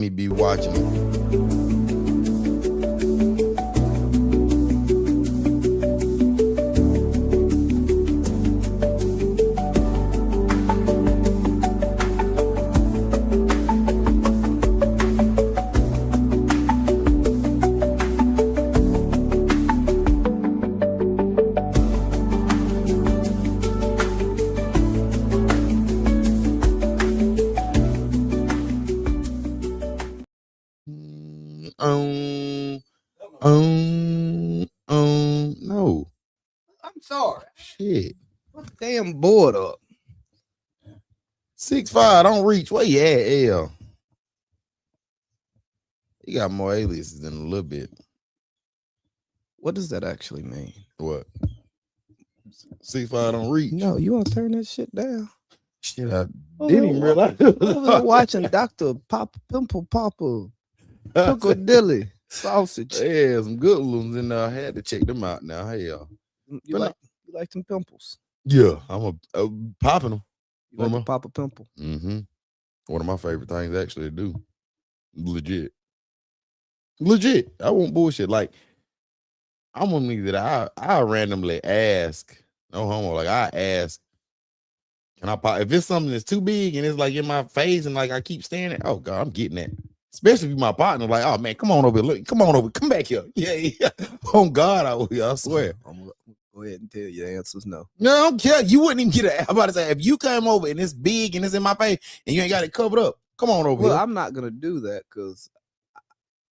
Me be watching it. No. I'm sorry. Shit. I'm damn bored up. 6'5", don't reach. Where you at, L? He got more aliases than a little bit. What does that actually mean? What? 6'5", don't reach. No, you want to turn that shit down. Shit, I didn't even realize. Over there watching Dr. Papa Pimple Papa Piccadilly sausage. Yeah, some good ones in there. I had to check them out now. Hey, y'all. You like them pimples? Yeah, I'm popping them. You like to pop a pimple? Mm-hmm. One of my favorite things actually to do. Legit. I won't bullshit. Like, I'm one nigga that I randomly ask. No homo. Like, I ask, can I pop? If it's something that's too big and it's like in my face and like I keep staring at, oh God, I'm getting that. Especially if my partner, like, oh man, come on over here. Look, come on over. Come back here. Yeah. Oh God, I swear. I'm gonna go ahead and tell you the answer's no. No, I don't care. You wouldn't even get it. I'm about to say, if you come over and it's big and it's in my face and you ain't got it covered up, come on over Well, here. I'm not gonna do that because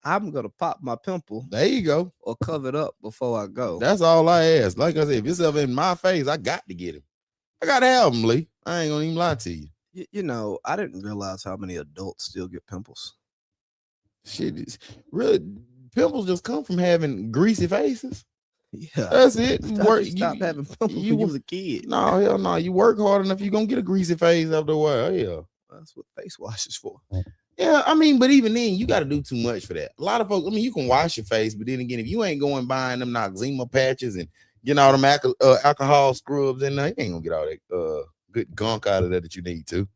I'm gonna pop my pimple. There you go. Or cover it up before I go. That's all I ask. Like I said, if it's ever in my face, I got to get him. I got to have him, Lee. I ain't gonna even lie to you. You know, I didn't realize how many adults still get pimples. Shit is really, pimples just come from having greasy faces. Yeah, that's it. Stop having pimples when you was a kid. No, hell no. You work hard enough, you're gonna get a greasy face after a while. Yeah, that's what face wash is for. Yeah, I mean, but even then, you got to do too much for that. A lot of folks, I mean, you can wash your face, but then again, if you ain't going buying them Noxzema patches and getting all them alcohol scrubs in there, you ain't gonna get all that good gunk out of there that you need to.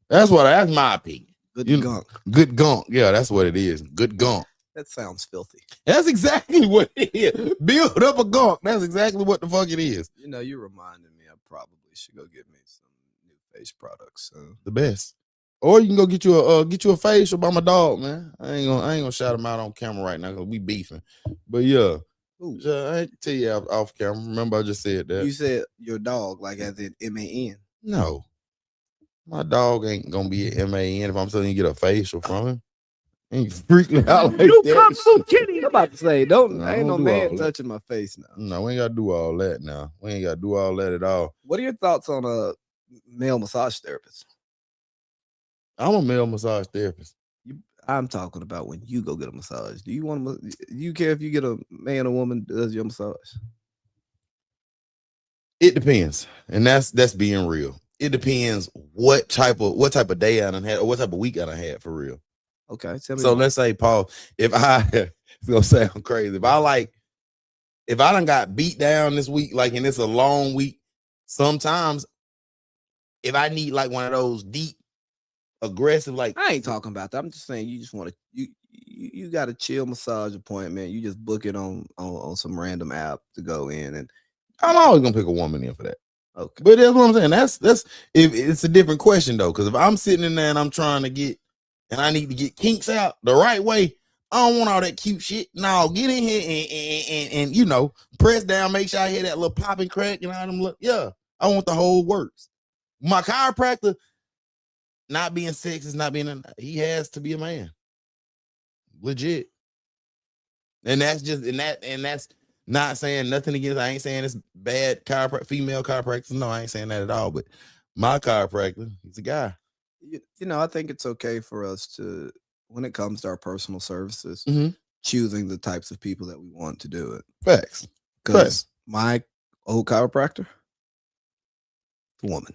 That's my opinion. Good gunk. Yeah, that's what it is. Good gunk. That sounds filthy. That's exactly what it is. Build up a gunk. That's exactly what the fuck it is. You know, you reminded me. I probably should go get me some new face products. The best. Or you can go get you a facial by my dog, man. I ain't gonna shout him out on camera right now because we beefing. But yeah, I ain't tell you off camera. Remember, I just said that. You said your dog, like as in MAN. No, my dog ain't gonna be an MAN if I'm telling you get a facial from him. Ain't freaking out like you that. Kung Fu Kitty. I'm about to say, ain't no man do touching my face now. No, we ain't gotta do all that now. We ain't gotta do all that at all. What are your thoughts on a male massage therapist? I'm a male massage therapist. I'm talking about when you go get a massage. Do you care if you get a man or woman does your massage? It depends, and that's being real. It depends what type of day I done had or what type of week I done had for real. Okay, so let's say, Paul, if it's gonna sound crazy, if I done got beat down this week, like, and it's a long week, sometimes if I need like one of those deep, aggressive, like, I ain't talking about that. I'm just saying you just want to you got a chill massage appointment. You just book it on some random app to go in, and I'm always gonna pick a woman in for that. Okay, but that's what I'm saying. That's if it's a different question though, because if I'm sitting in there and I'm trying to get and I need to get kinks out the right way, I don't want all that cute shit. No, get in here and you know, press down, make sure I hear that little pop and crack and all them look. Yeah, I want the whole works. My chiropractor, not being sexist, he has to be a man. Legit. And that's that's not saying nothing against, I ain't saying it's bad female chiropractors. No, I ain't saying that at all. But my chiropractor, he's a guy. You know, I think it's okay for us to, when it comes to our personal services, choosing the types of people that we want to do it. Facts. Because my old chiropractor, woman.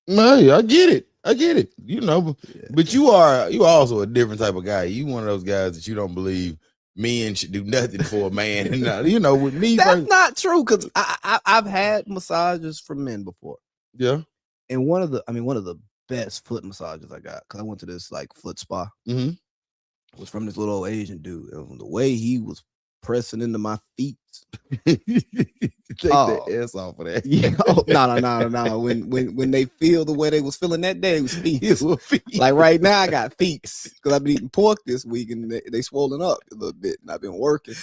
No, I get it. You know, but you are also a different type of guy. You one of those guys that you don't believe men should do nothing for a man. And you know, with me, that's not true, because I've had massages from men before. Yeah. And one of the best foot massages I got because I went to this like foot spa. Mm-hmm. It was from this little old Asian dude. And the way he was pressing into my feet. Take the S off of that. Yeah. No. When they feel the way they was feeling that day, it was feet. Like right now, I got feet because I've been eating pork this week and they swollen up a little bit. And I've been working,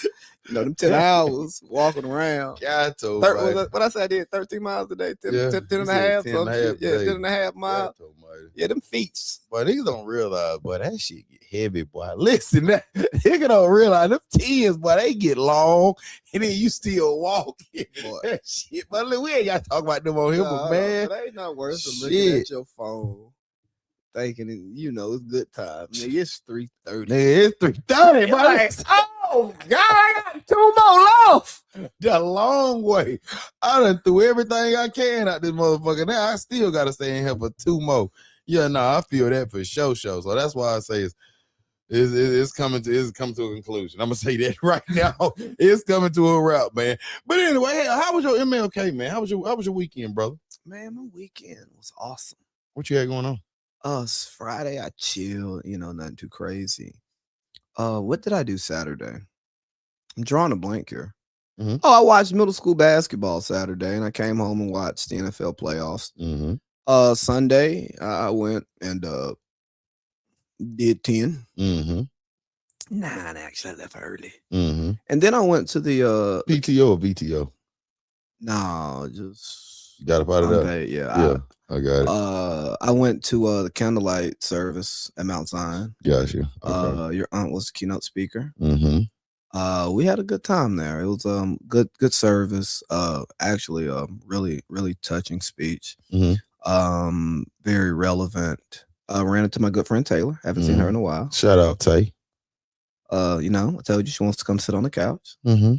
them 10 hours walking around. Yeah, I told what I said, I did 13 miles a day, 10 and a half. 10 and a half miles. Yeah, them feet. But niggas don't realize, boy, that shit get heavy, boy. Listen, nigga don't realize them 10s, boy, they get long, and then you still walking. Boy, that shit. But look, we ain't got to talk about them on here, but man, it ain't not worth it looking at your phone, thinking it's good time. Nigga, it's 3:30. Nigga, it's 3:30, boy. Like, oh God, I got 2 more left. The long way. I done threw everything I can out this motherfucker. Now I still gotta stay in here for 2 more. Yeah, no, I feel that for sure. So that's why I say it's coming to a conclusion. I'm gonna say that right now. It's coming to a wrap, man. But anyway, hey, how was your MLK, man? How was your weekend, brother? Man, my weekend was awesome. What you had going on? Friday I chilled, nothing too crazy. What did I do Saturday? I'm drawing a blank here. Mm-hmm. I watched middle school basketball Saturday, and I came home and watched the NFL playoffs. Mm-hmm. Sunday I went and did 10. Mm-hmm. 9 actually. I left early. Mm-hmm. And then I went to the PTO or VTO? No, just you got to fight it up. Yeah, I got it. I went to the candlelight service at Mount Zion. Gotcha. Okay. Your aunt was the keynote speaker. Mm-hmm. We had a good time there. It was good service. Actually really, really touching speech. Mm-hmm. Very relevant. Ran into my good friend Taylor. Haven't seen her in a while. Shout out Tay. I told you she wants to come sit on the couch. Mm-hmm.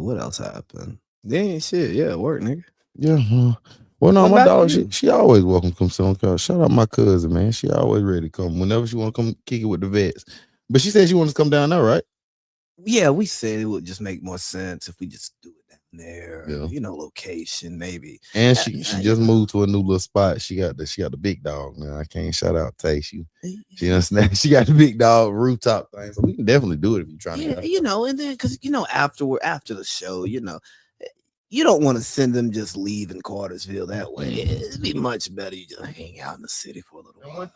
What else happened? Then shit, yeah, work, nigga. Yeah. Well, no, my dog, she always welcome to come sit on the couch. Shout out my cousin, man. She always ready to come whenever she want to come kick it with the vets. But she said she wants to come down there, right? Yeah, we said it would just make more sense if we just do it down there. Yeah. Location maybe. And she just moved to a new little spot. She got the big dog now. I can't shout out Tay. She understand. She got the big dog rooftop thing, so we can definitely do it if you're trying to. And then because after the show, you don't want to send them just leave in Cartersville that way. It'd be much better you just hang out in the city for a little while.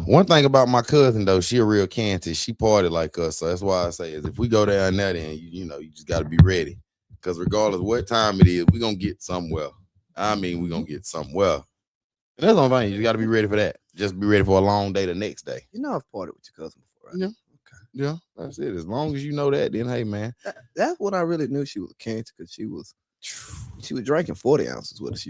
One thing about my cousin though, she a real Kansas. She party like us, so that's why I say is if we go down there, then you just got to be ready. Because regardless of what time it is, we gonna get somewhere. I mean, we gonna get somewhere. And that's the only thing. You got to be ready for that. Just be ready for a long day the next day. I've partied with your cousin before, right? Yeah. Okay. Yeah, that's it. As long as you know that, then hey, man. That's when I really knew she was a Kansas, because she was drinking 40 ounces with us,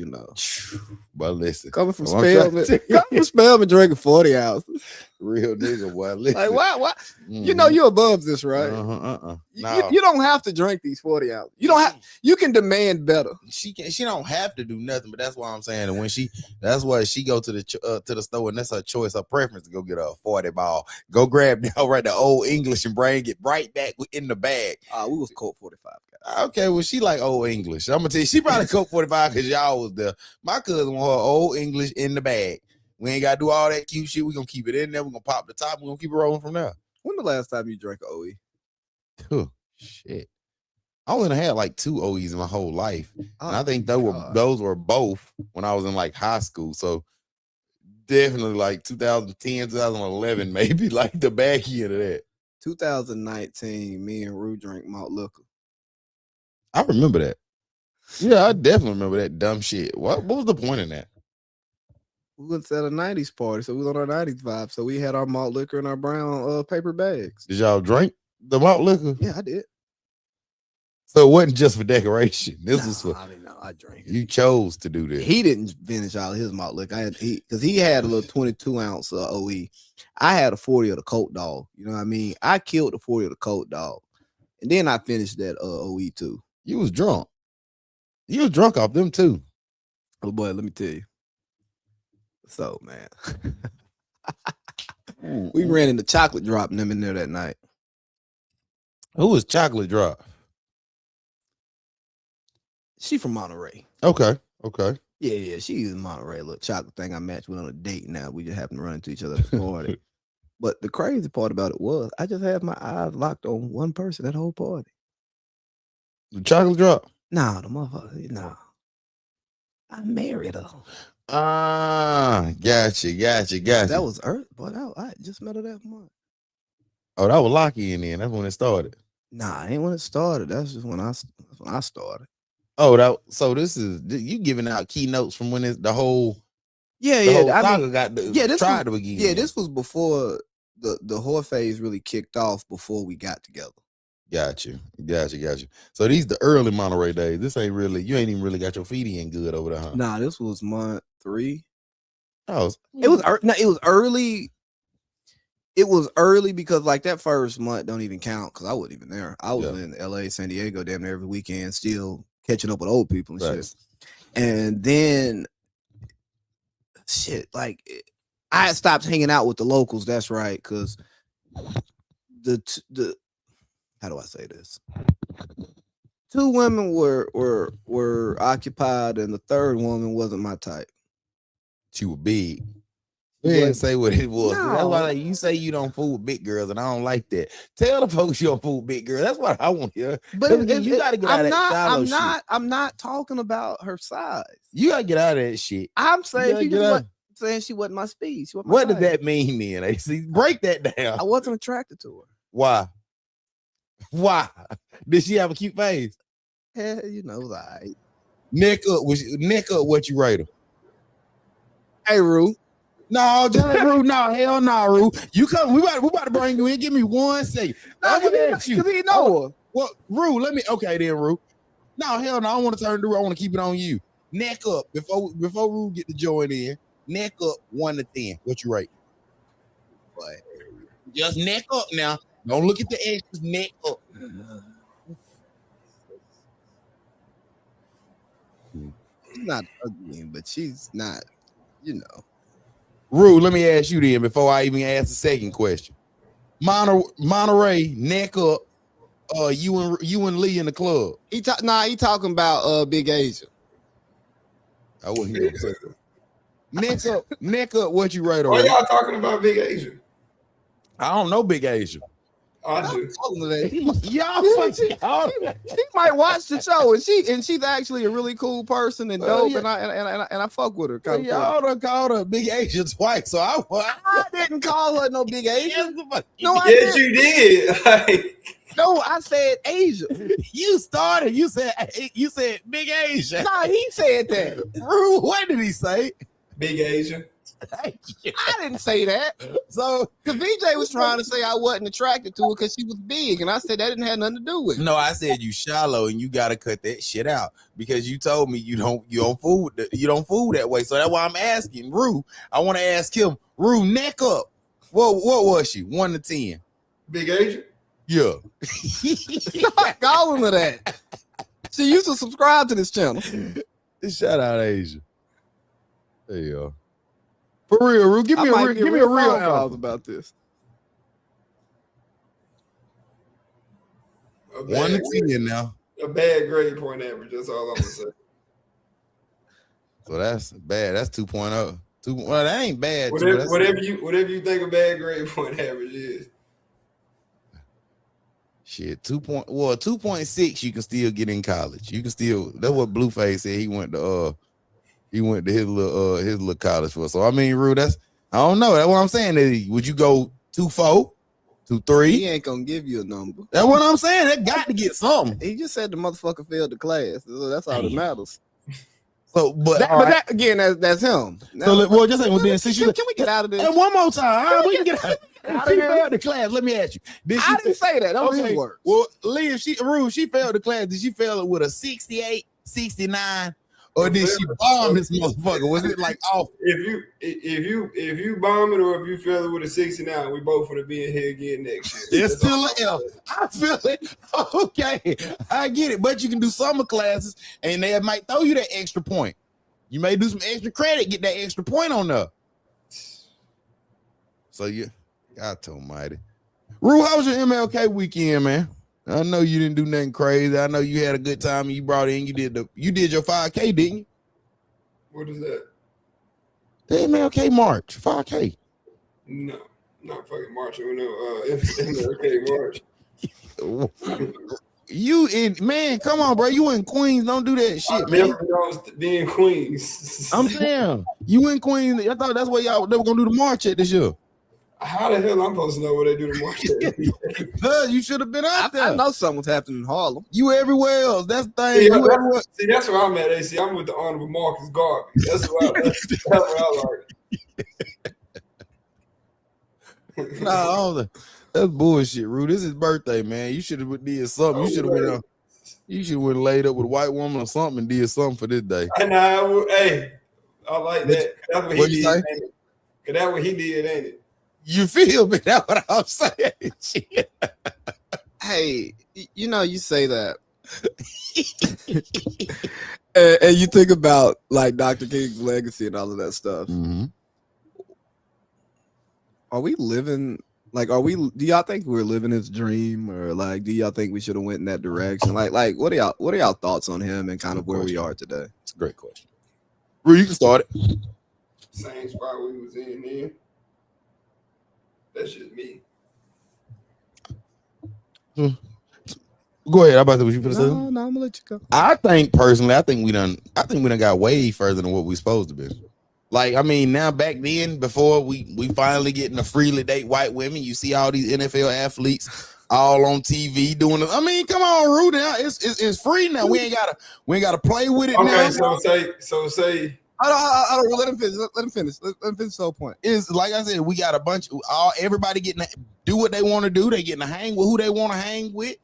But listen, coming from Spelman, drinking 40 ounces. Real nigga, boy. Listen. Like why? Mm-hmm. You're above this, right? No. You don't have to drink these 40 ounces. You don't have. You can demand better. She don't have to do nothing, but that's why I'm saying. And that's why she go to the store, and that's her choice, her preference to go get a 40 ball. Go grab the old English and bring it right back in the bag. We was Colt 45 guys. Okay, well, she like old English. I'm gonna tell you, she probably Coke 45 because y'all was there. My cousin want her old English in the bag. We ain't gotta do all that cute shit. We're gonna keep it in there. We're gonna pop the top. We're gonna keep it rolling from there. When the last time you drank OE? Shit. I only had like 2 OEs in my whole life. And I think those were both when I was in like high school. So definitely like 2010, 2011, maybe like the back end of that. 2019, me and Rue drank malt liquor. I remember that. Yeah, I definitely remember that dumb shit. What was the point in that? We went to a 90s party, so we was on our 90s vibe. So we had our malt liquor in our brown paper bags. Did y'all drink the malt liquor? Yeah, I did. So it wasn't just for decoration. This was for. I drank it. You chose to do this. He didn't finish all of his malt liquor. Because he had a little 22 ounce OE. I had a 40 of the Colt Dog. You know what I mean? I killed the 40 of the Colt Dog, and then I finished that OE too. You was drunk. You was drunk off them too. Oh boy, let me tell you. So man, we ran into Chocolate Drop and them in there that night. Who was Chocolate Drop? She from Monterey. Okay. Yeah, she's in Monterey, little chocolate thing I matched with on a date now. We just happen to run into each other at the party. But the crazy part about it was I just had my eyes locked on one person that whole party. The chocolate drop. Nah, the motherfucker, nah. I married her. Gotcha. That was Earth, but I just met her that month. Oh, that was Lockie in there. That's when it started. Nah, ain't when it started. That's just when I started. Oh, so this is you giving out keynotes from when it's the whole whole saga got tried to begin. Yeah, this was before the whore phase really kicked off before we got together. Gotcha. So these the early Monterey days. This ain't really you ain't even really got your feet in good over there, huh? Nah, this was month 3. Oh, it was early. It was early because like that first month don't even count because I wasn't even there. I was in LA, San Diego, damn near every weekend, still catching up with old people and shit. And then like I stopped hanging out with the locals. That's right, because the how do I say this? 2 women were occupied, and the third woman wasn't my type. She was big. You didn't say what it was. No. That's why you say you don't fool with big girls, and I don't like that. Tell the folks you don't fool with big girls. That's what I want to hear. But you got to get out of that shallow shit. I'm not talking about her size. You got to get out of that shit. I'm saying saying she wasn't my speed. What does that mean, then? AC, break that down. I wasn't attracted to her. Why? Did she have a cute face? Yeah, you know, like neck up. What you rate her? Hey, Rue. No, Rue. No, hell no, Rue. You come. We about to bring you in. Give me 1 second. I'm gonna ask you. He know her. Well, Rue. Okay, then, Rue. No, hell no. I don't want to turn to Rue. I want to keep it on you. Neck up. Before Rue get the joint in. Neck up 1 to 10. What you rate? What? Just neck up now. Don't look at the extras. Neck up. She's not ugly, but she's not. You know. Rue, let me ask you then before I even ask the second question. Monterey, neck up, you and Lee in the club. He talking about Big Asia. I wouldn't give a neck up, what you rate on? Why y'all talking about Big Asia? I don't know Big Asia. I do. She might watch the show, and she's actually a really cool person and dope, and I fuck with her. Y'all done called her Big Asia twice, so I didn't call her no Big Asia. No, you did. No, I said Asia. You started. You said Big Asia. Nah, he said that. Rue, what did he say? Big Asia. I didn't say that. So, because VJ was trying to say I wasn't attracted to her because she was big, and I said that didn't have nothing to do with it. No, I said you shallow, and you got to cut that shit out because you told me you don't fool that way. So that's why I'm asking Rue. I want to ask him. Rue, neck up. What was she? 1 to 10. Big Asia. Yeah. Stop calling her that. She used to subscribe to this channel. Shout out Asia. There you go. For real, Rue, give me a real album about this. 1 to 10 now. A bad grade point average. That's all I'm gonna say. So that's bad. That's 2.0. Well, that ain't bad. Whatever you think a bad grade point average is. Shit, 2.6 you can still get in college. You can still. That's what Blueface said. He went to his little college for. So I mean, Rue, I don't know. That's what I'm saying. Would you go 2.4, 2.3? He ain't gonna give you a number. That's what I'm saying. They got to get something. He just said the motherfucker failed the class. So that's all that matters. So, but that again, that's him. Now, so, just like then, can we get out of this? And one more time, we can get out. She failed the class. Let me ask you. I didn't say that. That was his words. Well, Lee, she failed the class. Did she fail it with a 68, 69? Or did she bomb this motherfucker? Was it like off? If you bomb it or if you fail it with a 69, we both want to be in here again next year. It's still an F. I feel it. Okay, I get it. But you can do summer classes, and they might throw you that extra point. You may do some extra credit, get that extra point on there. So God almighty. Rue, how was your MLK weekend, man? I know you didn't do nothing crazy. I know you had a good time and you brought in, you did your 5K, didn't you? What is that? The MLK March, 5K. No, not fucking marching. No, MLK March. You in man, come on, bro. You in Queens, don't do that shit, man. Be in Queens. I'm saying you in Queens. I thought that's where they were gonna do the march at this year. How the hell I'm supposed to know where they do the march at? You should have been out there. I know something's happening in Harlem. You everywhere else. That's the thing. That's where I'm at, AC. I'm with the Honorable Marcus Garvey. That's what I like. Nah, that's bullshit, Rue. This is his birthday, man. You should have did something. You should have went. You should have laid up with a white woman or something and did something for this day. Hey, I like that. That's what he did. Cause that's what he did, ain't it? You feel me? That's what I'm saying. Hey, you say that, and you think about like Dr. King's legacy and all of that stuff. Mm-hmm. Are we living? Like, do y'all think we're living his dream, or like, do y'all think we should have went in that direction? Like, what are y'all thoughts on him and kind of where we are today? It's a great question. Rue, you can start it. Same spot we was in then. That's just me. Go ahead. I'm about to what you gonna say? No, I'm gonna let you go. I think personally, we done got way further than what we supposed to be. Like, I mean, now back then, before we finally getting to freely date white women, you see all these NFL athletes all on TV doing it. I mean, come on, Rue. Now it's free now. We ain't gotta play with it now. Okay, so say. I don't let him finish. Let him finish. Let him finish the whole point. Is like I said, we got a bunch of everybody getting to do what they want to do. They getting to hang with who they want to hang with.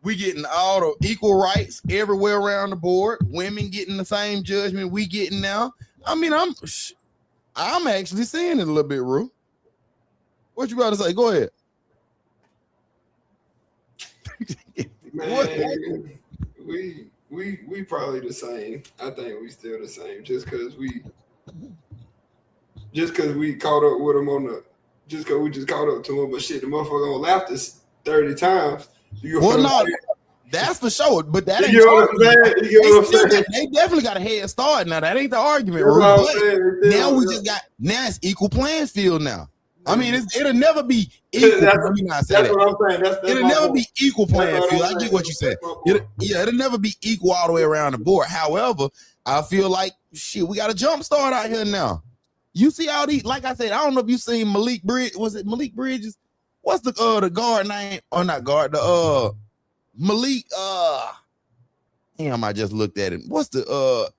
We getting all the equal rights everywhere around the board. Women getting the same judgment we getting now. I mean, I'm actually seeing it a little bit, Rue. What you about to say? Go ahead. Man, we probably the same. I think we still the same. Just because we caught up with him just because we just caught up to him. But shit, the motherfucker gonna laugh this 30 times. That's for sure. But that ain't. You know what I'm saying? They definitely got a head start now. That ain't the argument, Rue. Now it's equal playing field now. I mean, it'll never be equal. That's what I'm saying. It'll never be equal playing field. I get what you said. It'll never be equal all the way around the board. However, I feel like shit, we got a jump start out here now. You see all these, like I said, I don't know if you seen Malik Bridges. Was it Malik Bridges? What's the guard name? Or not guard, Malik, damn, I just looked at him. What's the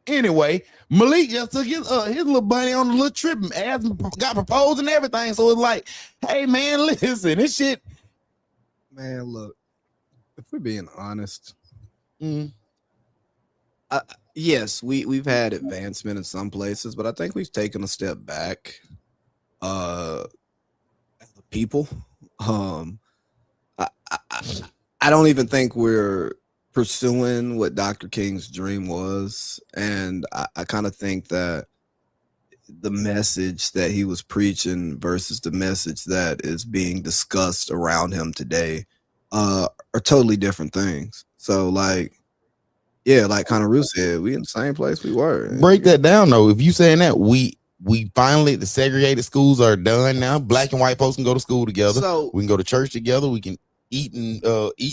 anyway, Malik just took his little bunny on a little trip and got proposed and everything. So it's like, hey man, listen, this shit. Man, look, if we're being honest, yes, we've had advancement in some places, but I think we've taken a step back. As a people, I don't even think we're pursuing what Dr. King's dream was. And I kind of think that the message that he was preaching versus the message that is being discussed around him today are totally different things. So like, yeah, like kind of Rue said, we in the same place we were. Break that down though. If you saying that we finally, the segregated schools are done now. Black and white folks can go to school together. So we can go to church together. We can eat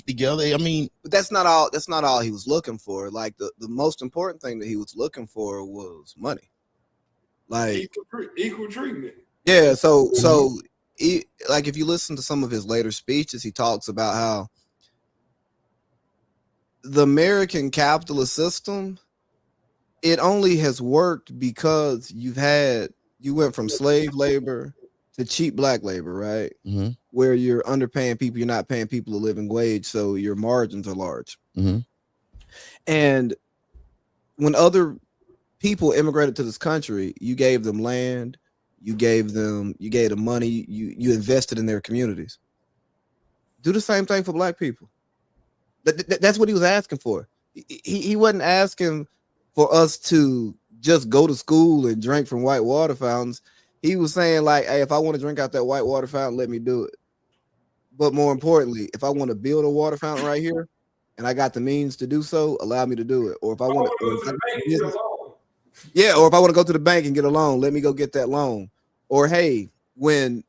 together. I mean, but that's not all he was looking for. Like the most important thing that he was looking for was money. Like equal treatment. Yeah. So like if you listen to some of his later speeches, he talks about how the American capitalist system, it only has worked because you went from slave labor to cheap black labor, right? Mm-hmm. Where you're underpaying people, you're not paying people a living wage, so your margins are large. Mm-hmm. And when other people immigrated to this country, you gave them land, you gave them money, you invested in their communities. Do the same thing for black people. That's what he was asking for. He wasn't asking for us to just go to school and drink from white water fountains. He was saying like, hey, if I want to drink out that white water fountain, let me do it. But more importantly, if I want to build a water fountain right here, and I got the means to do so, allow me to do it. Or if I want to, go to the bank and get a loan. yeah, or if I want to go to the bank and get a loan, let me go get that loan. Or hey, when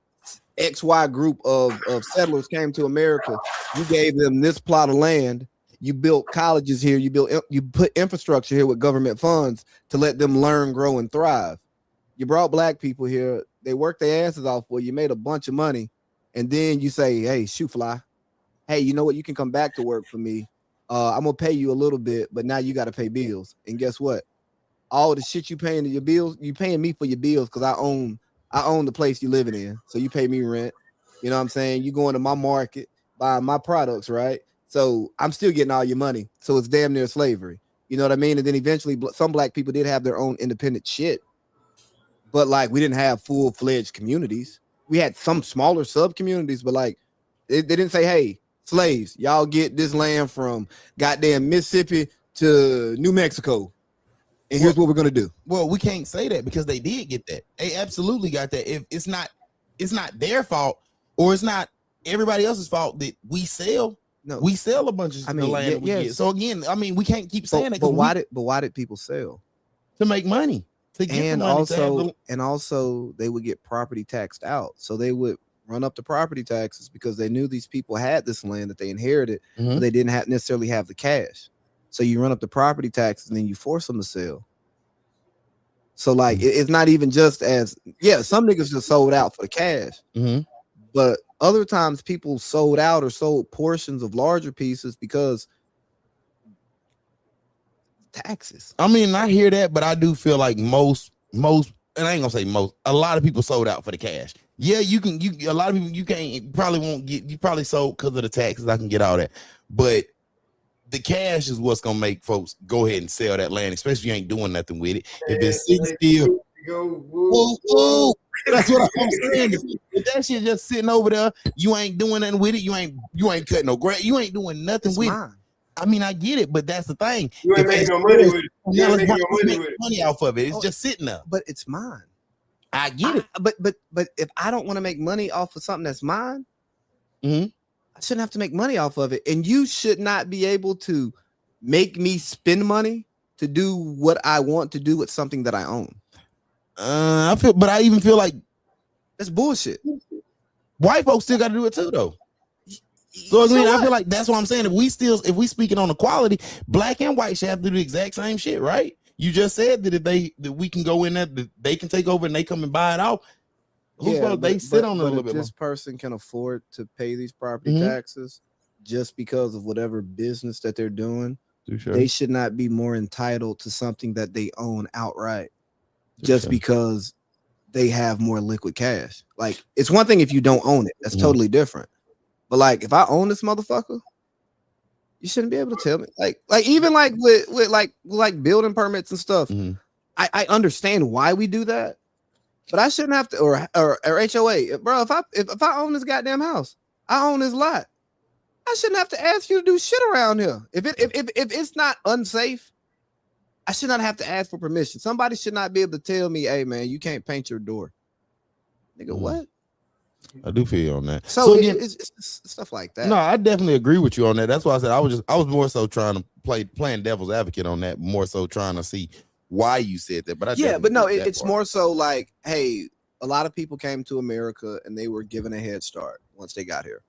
XY group of settlers came to America, you gave them this plot of land, you built colleges here, you put infrastructure here with government funds to let them learn, grow, and thrive. You brought black people here, they worked their asses off for you, made a bunch of money, and then you say, hey, shoe fly, hey, you know what, you can come back to work for me. I'm gonna pay you a little bit, but now you got to pay bills. And guess what? All the shit you paying to your bills, you paying me for your bills because I own the place you living in. So you pay me rent. You know what I'm saying? You going to my market, buying my products, right? So I'm still getting all your money. So it's damn near slavery. You know what I mean? And then eventually some black people did have their own independent shit. But like we didn't have full-fledged communities. We had some smaller sub-communities, but like they didn't say, hey, slaves, y'all get this land from goddamn Mississippi to New Mexico. And here's what we're gonna do. Well, we can't say that because they did get that. They absolutely got that. If it's not their fault, or it's not everybody else's fault that we sell. No, we sell a bunch of the land that we get. So again, I mean, we can't keep saying that. But why did people sell? To make money. To get and the money, also they would get property taxed out. So they would run up the property taxes because they knew these people had this land that they inherited, but they didn't necessarily have the cash. So you run up the property taxes and then you force them to sell. So like it's not even just as some niggas just sold out for the cash, but other times people sold out or sold portions of larger pieces because taxes. I mean, I hear that, but I do feel like most, and I ain't gonna say most, a lot of people sold out for the cash. Yeah, a lot of people you probably sold because of the taxes. I can get all that, but the cash is what's gonna make folks go ahead and sell that land, especially if you ain't doing nothing with it. If it's sitting still, that's what I'm saying. If that shit just sitting over there, you ain't doing nothing with it. You ain't cutting no grass. You ain't doing nothing with it. I mean, I get it, but that's the thing. You ain't making no money with it. You ain't making no money off of it. It's just sitting there. But it's mine. I get it. But if I don't want to make money off of something that's mine, I shouldn't have to make money off of it. And you should not be able to make me spend money to do what I want to do with something that I own. I even feel like that's bullshit. White folks still got to do it too, though. So I feel like that's what I'm saying. If we speaking on equality, black and white should have to do the exact same shit, right? You just said that that we can go in there, that they can take over and they come and buy it out. They sit on it a little bit. This person can afford to pay these property taxes just because of whatever business that they're doing. They should not be more entitled to something that they own outright just because they have more liquid cash. Like, it's one thing if you don't own it, that's totally different. But like, if I own this motherfucker, you shouldn't be able to tell me. Like even like with like building permits and stuff. I understand why we do that, but I shouldn't have to. Or HOA, bro. If I own this goddamn house, I own this lot. I shouldn't have to ask you to do shit around here. If it's not unsafe, I should not have to ask for permission. Somebody should not be able to tell me, "Hey, man, you can't paint your door." Nigga, what? I do feel you on that. So again, it's stuff like that. No, I definitely agree with you on that. That's why I said I was more so trying to playing devil's advocate on that, more so trying to see why you said that. But it's more so like, hey, a lot of people came to America and they were given a head start once they got here.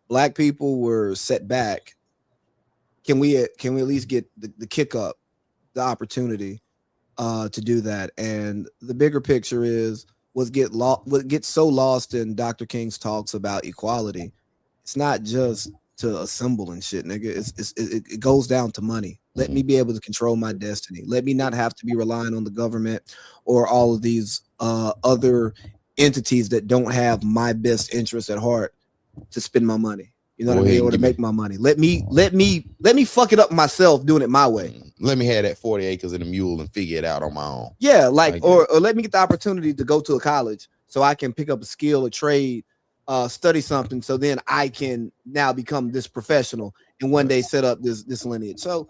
Black people were set back. Can we at least get the kick up, the opportunity to do that? And the bigger picture is what gets so lost in Dr. King's talks about equality. It's not just to assemble and shit, nigga. It goes down to money. Let me be able to control my destiny. Let me not have to be relying on the government or all of these other entities that don't have my best interest at heart to spend my money. You know what I mean? Or to make my money. Let me fuck it up myself doing it my way. Let me have that 40 acres and a mule and figure it out on my own. Yeah, like or let me get the opportunity to go to a college so I can pick up a skill, a trade, study something, so then I can now become this professional and one day set up this lineage. So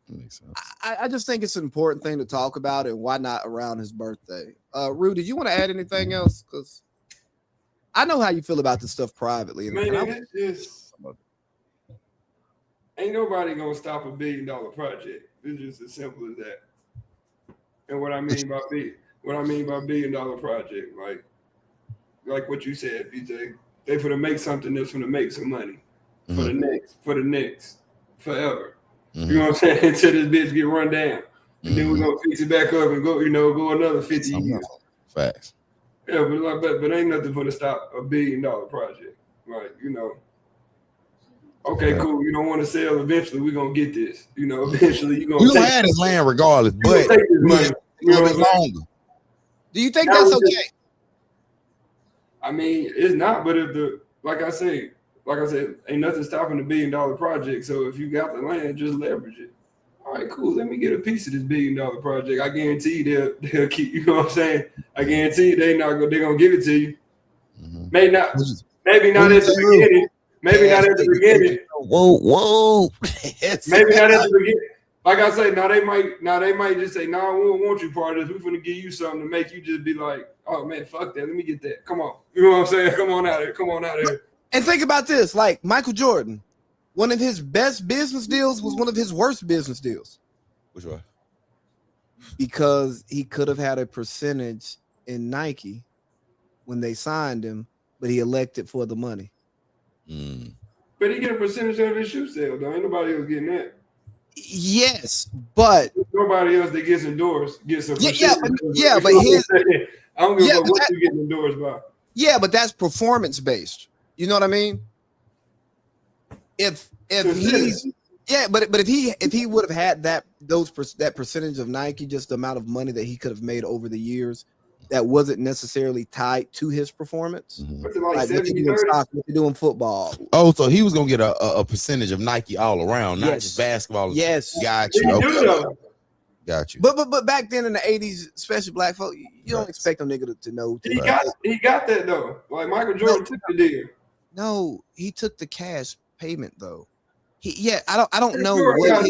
makes sense. I just think it's an important thing to talk about, and why not around his birthday? Rue, did you want to add anything else? Because I know how you feel about this stuff privately. Man, ain't nobody gonna stop $1 billion project. It's just as simple as that. And what I mean by $1 billion project, like what you said, BJ, they finna make something that's finna make some money for the next, forever. You know what I'm saying? Until this bitch get run down. And then we're gonna fix it back up and go another 50 years. Facts. Yeah, but ain't nothing for to stop $1 billion project. Like, okay, cool. You don't want to sell. Eventually, we're gonna get this. Eventually you're gonna have this land regardless, but take this money. a little bit longer. Do you think that's okay? I mean, it's not, but if like I said, ain't nothing stopping the $1 billion project. So if you got the land, just leverage it. All right, cool. Let me get a piece of this $1 billion project. I guarantee they'll keep. You know what I'm saying? I guarantee they're gonna give it to you. Maybe not at the beginning. Maybe not at the beginning. Whoa. Maybe not at the beginning. Like I say, now they might just say, "Nah, we don't want you part of this. We're gonna give you something to make you just be like, oh man, fuck that. Let me get that. Come on." You know what I'm saying? Come on out here. And think about this, like Michael Jordan, one of his best business deals was one of his worst business deals. Which one? Because he could have had a percentage in Nike when they signed him, but he elected for the money. But he get a percentage of his shoe sale, though. Ain't nobody else getting that. Yes, but nobody else that gets endorsed gets a percentage. But his, I don't give a fuck what you getting endorsed by. Yeah, but that's performance based. You know what I mean? If he's but if he would have had that percentage of Nike, just the amount of money that he could have made over the years, that wasn't necessarily tied to his performance. Like 70, what you do in football. Oh, so he was gonna get a percentage of Nike all around, not just basketball. Yes, got you. Okay. Got you. But back then in the 80s, especially black folk, you don't expect them nigga to know. He got that though. Like Michael Jordan took the deal. No, he took the cash payment though. I don't know what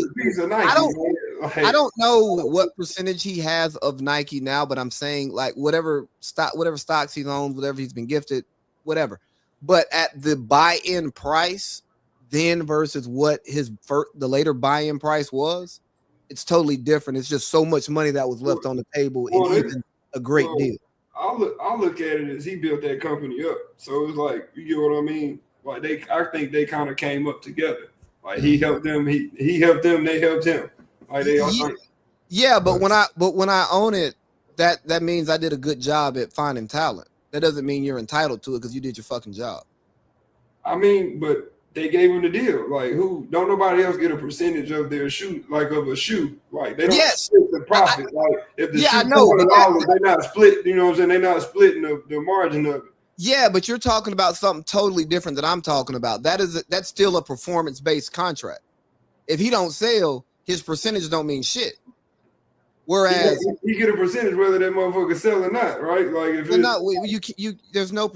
I don't know what percentage he has of Nike now, but I'm saying like whatever stocks he owns, whatever he's been gifted, whatever. But at the buy-in price then versus what the later buy-in price was, it's totally different. It's just so much money that was left on the table and even a great deal. I'll look at it as he built that company up. So it's like, you get what I mean? Like I think they kind of came up together. Like he helped them, he helped them, they helped him. Like they all but when I own it, that means I did a good job at finding talent. That doesn't mean you're entitled to it because you did your fucking job. I mean, but they gave him the deal. Like don't nobody else get a percentage of their shoe, like of a shoe. Like they don't split the profit. Like if the shoe $200, they're not split, you know what I'm saying? They're not splitting the margin of it. Yeah, but you're talking about something totally different that I'm talking about. That's still a performance-based contract. If he don't sell, his percentage don't mean shit. Whereas you get a percentage whether that motherfucker sell or not, right? Like if there's no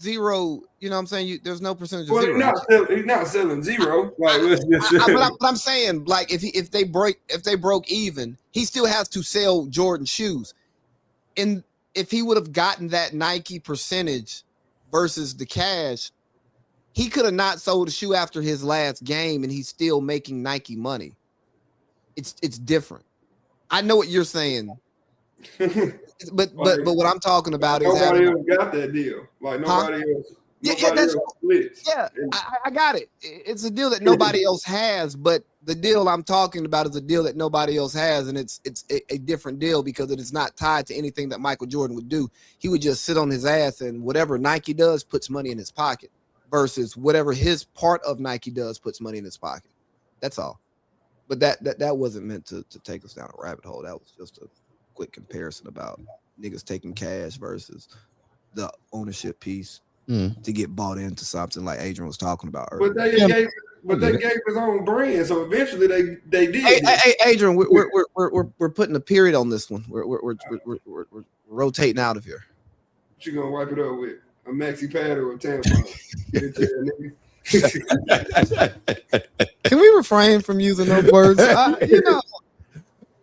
zero. You know what I'm saying? There's no percentage. Well, of zero. He's not selling zero. Like but I'm saying, like if they broke even, he still has to sell Jordan shoes. And if he would have gotten that Nike percentage versus the cash, he could have not sold a shoe after his last game, and he's still making Nike money. It's different. I know what you're saying, but what I'm talking about is nobody else got that deal. Like nobody else. I got it. It's a deal that nobody else has, but the deal I'm talking about is a deal that nobody else has, and it's a different deal because it is not tied to anything that Michael Jordan would do. He would just sit on his ass, and whatever Nike does puts money in his pocket, versus whatever his part of Nike does puts money in his pocket. That's all. But that wasn't meant to take us down a rabbit hole. That was just a quick comparison about niggas taking cash versus the ownership piece to get bought into something like Adrian was talking about earlier. But they gave his own brand, so eventually they did. Hey, Adrian, we're putting a period on this one. We're rotating out of here. What you gonna wipe it up with? A maxi pad or a tampon? Get it there, nigga. Can we refrain from using those words?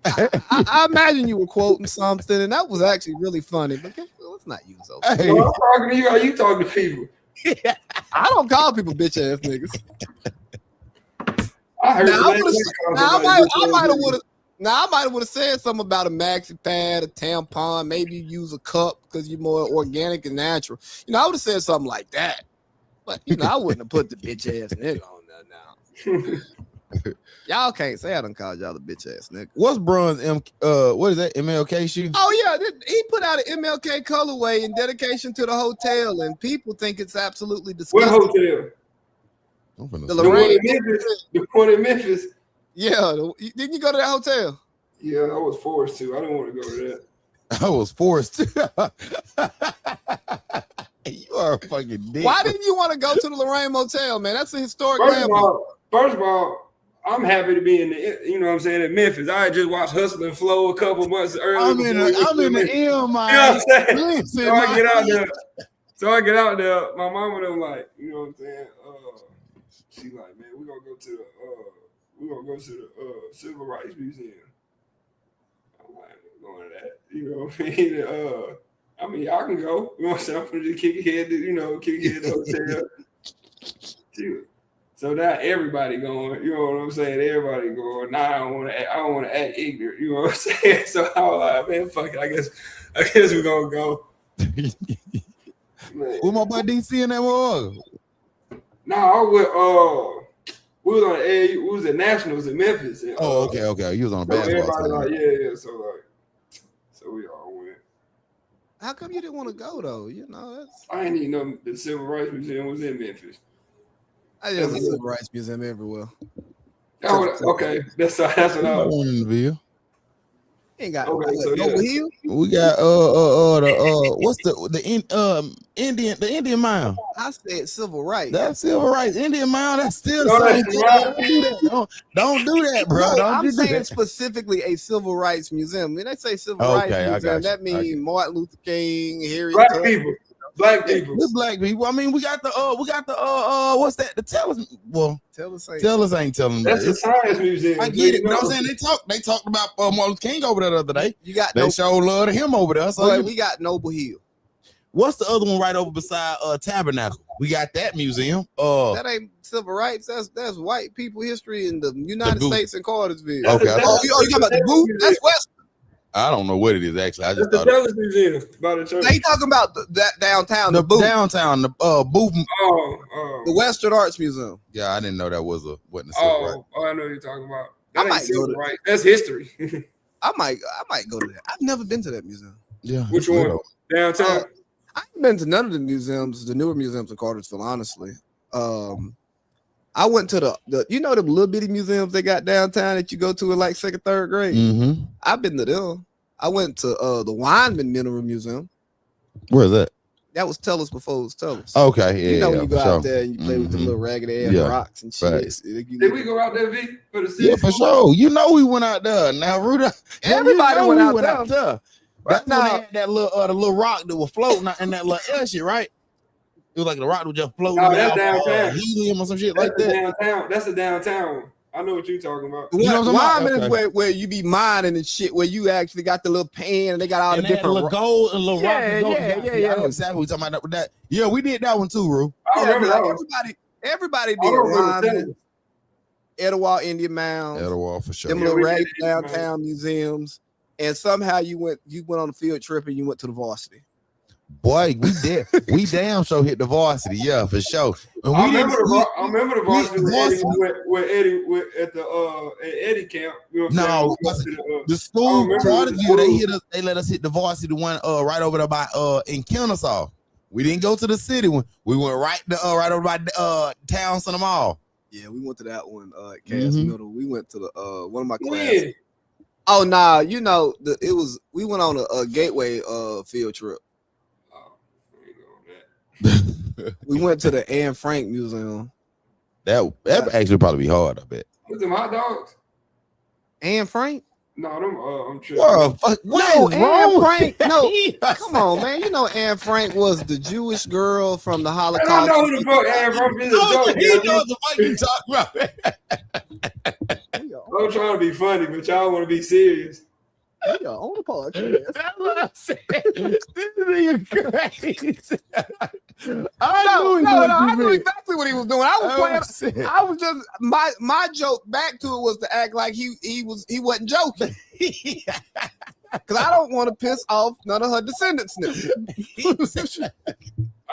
I imagine you were quoting something, and that was actually really funny. But let's not use those. Hey. Well, I'm talking to you. How you talking to people? I don't call people bitch ass niggas. I I heard. Now, the I last would've- time call Now, somebody I bitch might ass have nigga. would have. Now I might have said something about a maxi pad, a tampon. Maybe you use a cup because you're more organic and natural. I would have said something like that. But I wouldn't have put the bitch ass nigga on there now. Y'all can't say I done called y'all a bitch ass nigga. What's Bron's what is that? MLK shoe? Oh yeah, he put out an MLK colorway in dedication to the hotel, and people think it's absolutely What disgusting. hotel? I'm finna The say- The one Lorraine. in Memphis. The one in Memphis. Yeah, didn't you go to that hotel? Yeah, I was forced to. I didn't want to go to that. I was forced to. You are a fucking dick. Why didn't you want to go to the Lorraine Motel, man? That's a historic First landmark. of all, I'm happy to be in the, you know what I'm saying, in Memphis. I had just watched Hustle and Flow a couple months earlier. I'm in the M, You know what man. I'm saying? Listen, So I man. get out there. My mama them like, you know what I'm saying? She like, man, we're gonna go to the Civil Rights Museum. I'm like, I'm going to that. You know what I mean? Y'all can go. You know what I'm saying? I'm gonna just kick your head, kick your head to the hotel. Shoot. So now everybody going, you know what I'm saying? Everybody going. Now I don't want to act ignorant. You know what I'm saying? So I was like, man, fuck it. I guess we're gonna go. Man. With my boy DC in that motherfucker. We was on the AU, we was at Nationals in Memphis. And, Oh, okay. You was on a so basketball everybody team. like, yeah. So we all went. How come you didn't want to go though? I ain't even know the Civil Rights Museum was in Memphis. There's a civil rights museum everywhere. Okay, that's what I was. Warrenville. Ain't got Okay, so Noble yeah. Hill. We got what's the Indian Mound? I said civil rights. That's civil rights. Indian Mound. That's still No, the same. that's thing. right. Don't do that. Don't do that, bro. No, Don't I'm do saying that. specifically a civil rights museum. When they say civil Okay, I rights got museum, you. that means Martin Luther King, Harriet Black Tubman. people. Black people. With black people. I mean, we got the what's that? The Tellers. Well, Tell us, Tellers ain't telling That's that. a science museum. I get it. You know what I'm saying? They talked about Martin Luther King over there the other day. You got They showed love to him over there. So we got Noble Hill. what's the other one right over beside Tabernacle? We got that museum. That ain't civil rights. That's white people history in the United booth. States and Cartersville. Okay. You talking about the booth? That's West. I don't know what it is actually. I That's just the thought Tellers Museum by the church. They talking about that downtown, the the booth, downtown, the booth. the Western Arts Museum. Yeah, I didn't know that wasn't a civil right. I know what you're talking about. I That might ain't go civil to- right. That's history. I might go to that. I've never been to that museum. Yeah. Which it's one? little. Downtown. I haven't been to none of the museums, the newer museums in Cartersville, honestly. I went to the the little bitty museums they got downtown that you go to in like second, third grade. Mm-hmm. I've been to them. I went to the Weinman Mineral Museum. Where's that? That was Tellers before it was Tellers. Okay, yeah. You know when you go for out sure. there and you play with the Mhm. little ragged ass Yeah. rocks and shit. Facts. Did we go out there, V? For the Yeah, for city? sure. You know we went out there. Now, Ruda, Everybody you know went we out went there. out there. Right That's when they now, had that little the little rock that was floating and that little air shit, right? It was like the rock that was just floating No, that's out, downtown. helium or some shit That's like the that. downtown. That's the downtown one. I know what you're talking about. You know what I'm talking Weinman about? is where you be mining and shit, where you actually got the little pan and they got all And the they had a different. little gold and a little rock. Yeah, and gold. yeah. I know exactly what you're talking about with that. Yeah, we did that one too, Ru. I remember that one. Everybody I did. don't remember Weinman, telling. Etowah Indian Mound, Etowah for sure. them Yeah, little we did ragged Indian downtown museums, and somehow you went on a field trip and you went to the varsity. Boy, we damn sure hit the varsity, yeah, for sure. And I we remember didn't- the varsity varsity- with Eddie at Eddie camp. You know what I'm No, saying? the school remember Prodigy, the school. they let us hit the varsity one right over there by in Kennesaw. We didn't go to the city one. We went right over by Town Center Mall. Yeah, we went to that one at Cass Mhm. Middle. We went to the one of my classes. When? Oh nah, we went on a gateway field trip. Oh, we ain't going that. We went to the Anne Frank Museum. that actually probably be hard, I bet. With them hot dogs? Anne Frank? No, them. I'm tripping. What fuck? No, Anne Frank. No, Come come on, man. You know Anne Frank was the Jewish girl from the I Holocaust. don't know who the fuck Aaron Frank is. He knows the fuck you talking about. I'm trying to be funny, but y'all want to be serious. Yeah, on the podcast. That's what I said. This nigga crazy. I knew exactly exactly what he was doing. I was playing. I was just my joke back to it was to act like he wasn't joking. Because I don't want to piss off none of her descendants now.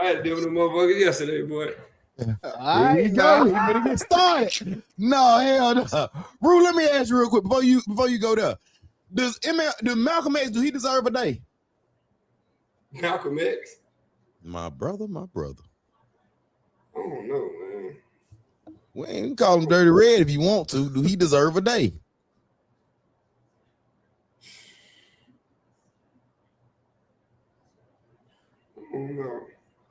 I had to deal with them motherfuckers yesterday, boy. There you go. He better get started. No, hell no. Rue, let me ask you real quick before you go there. Do Malcolm X, do he deserve a day? Malcolm X? My brother. I don't know, man. We ain't call him Dirty Red if you want to. Do he deserve a day? I don't know.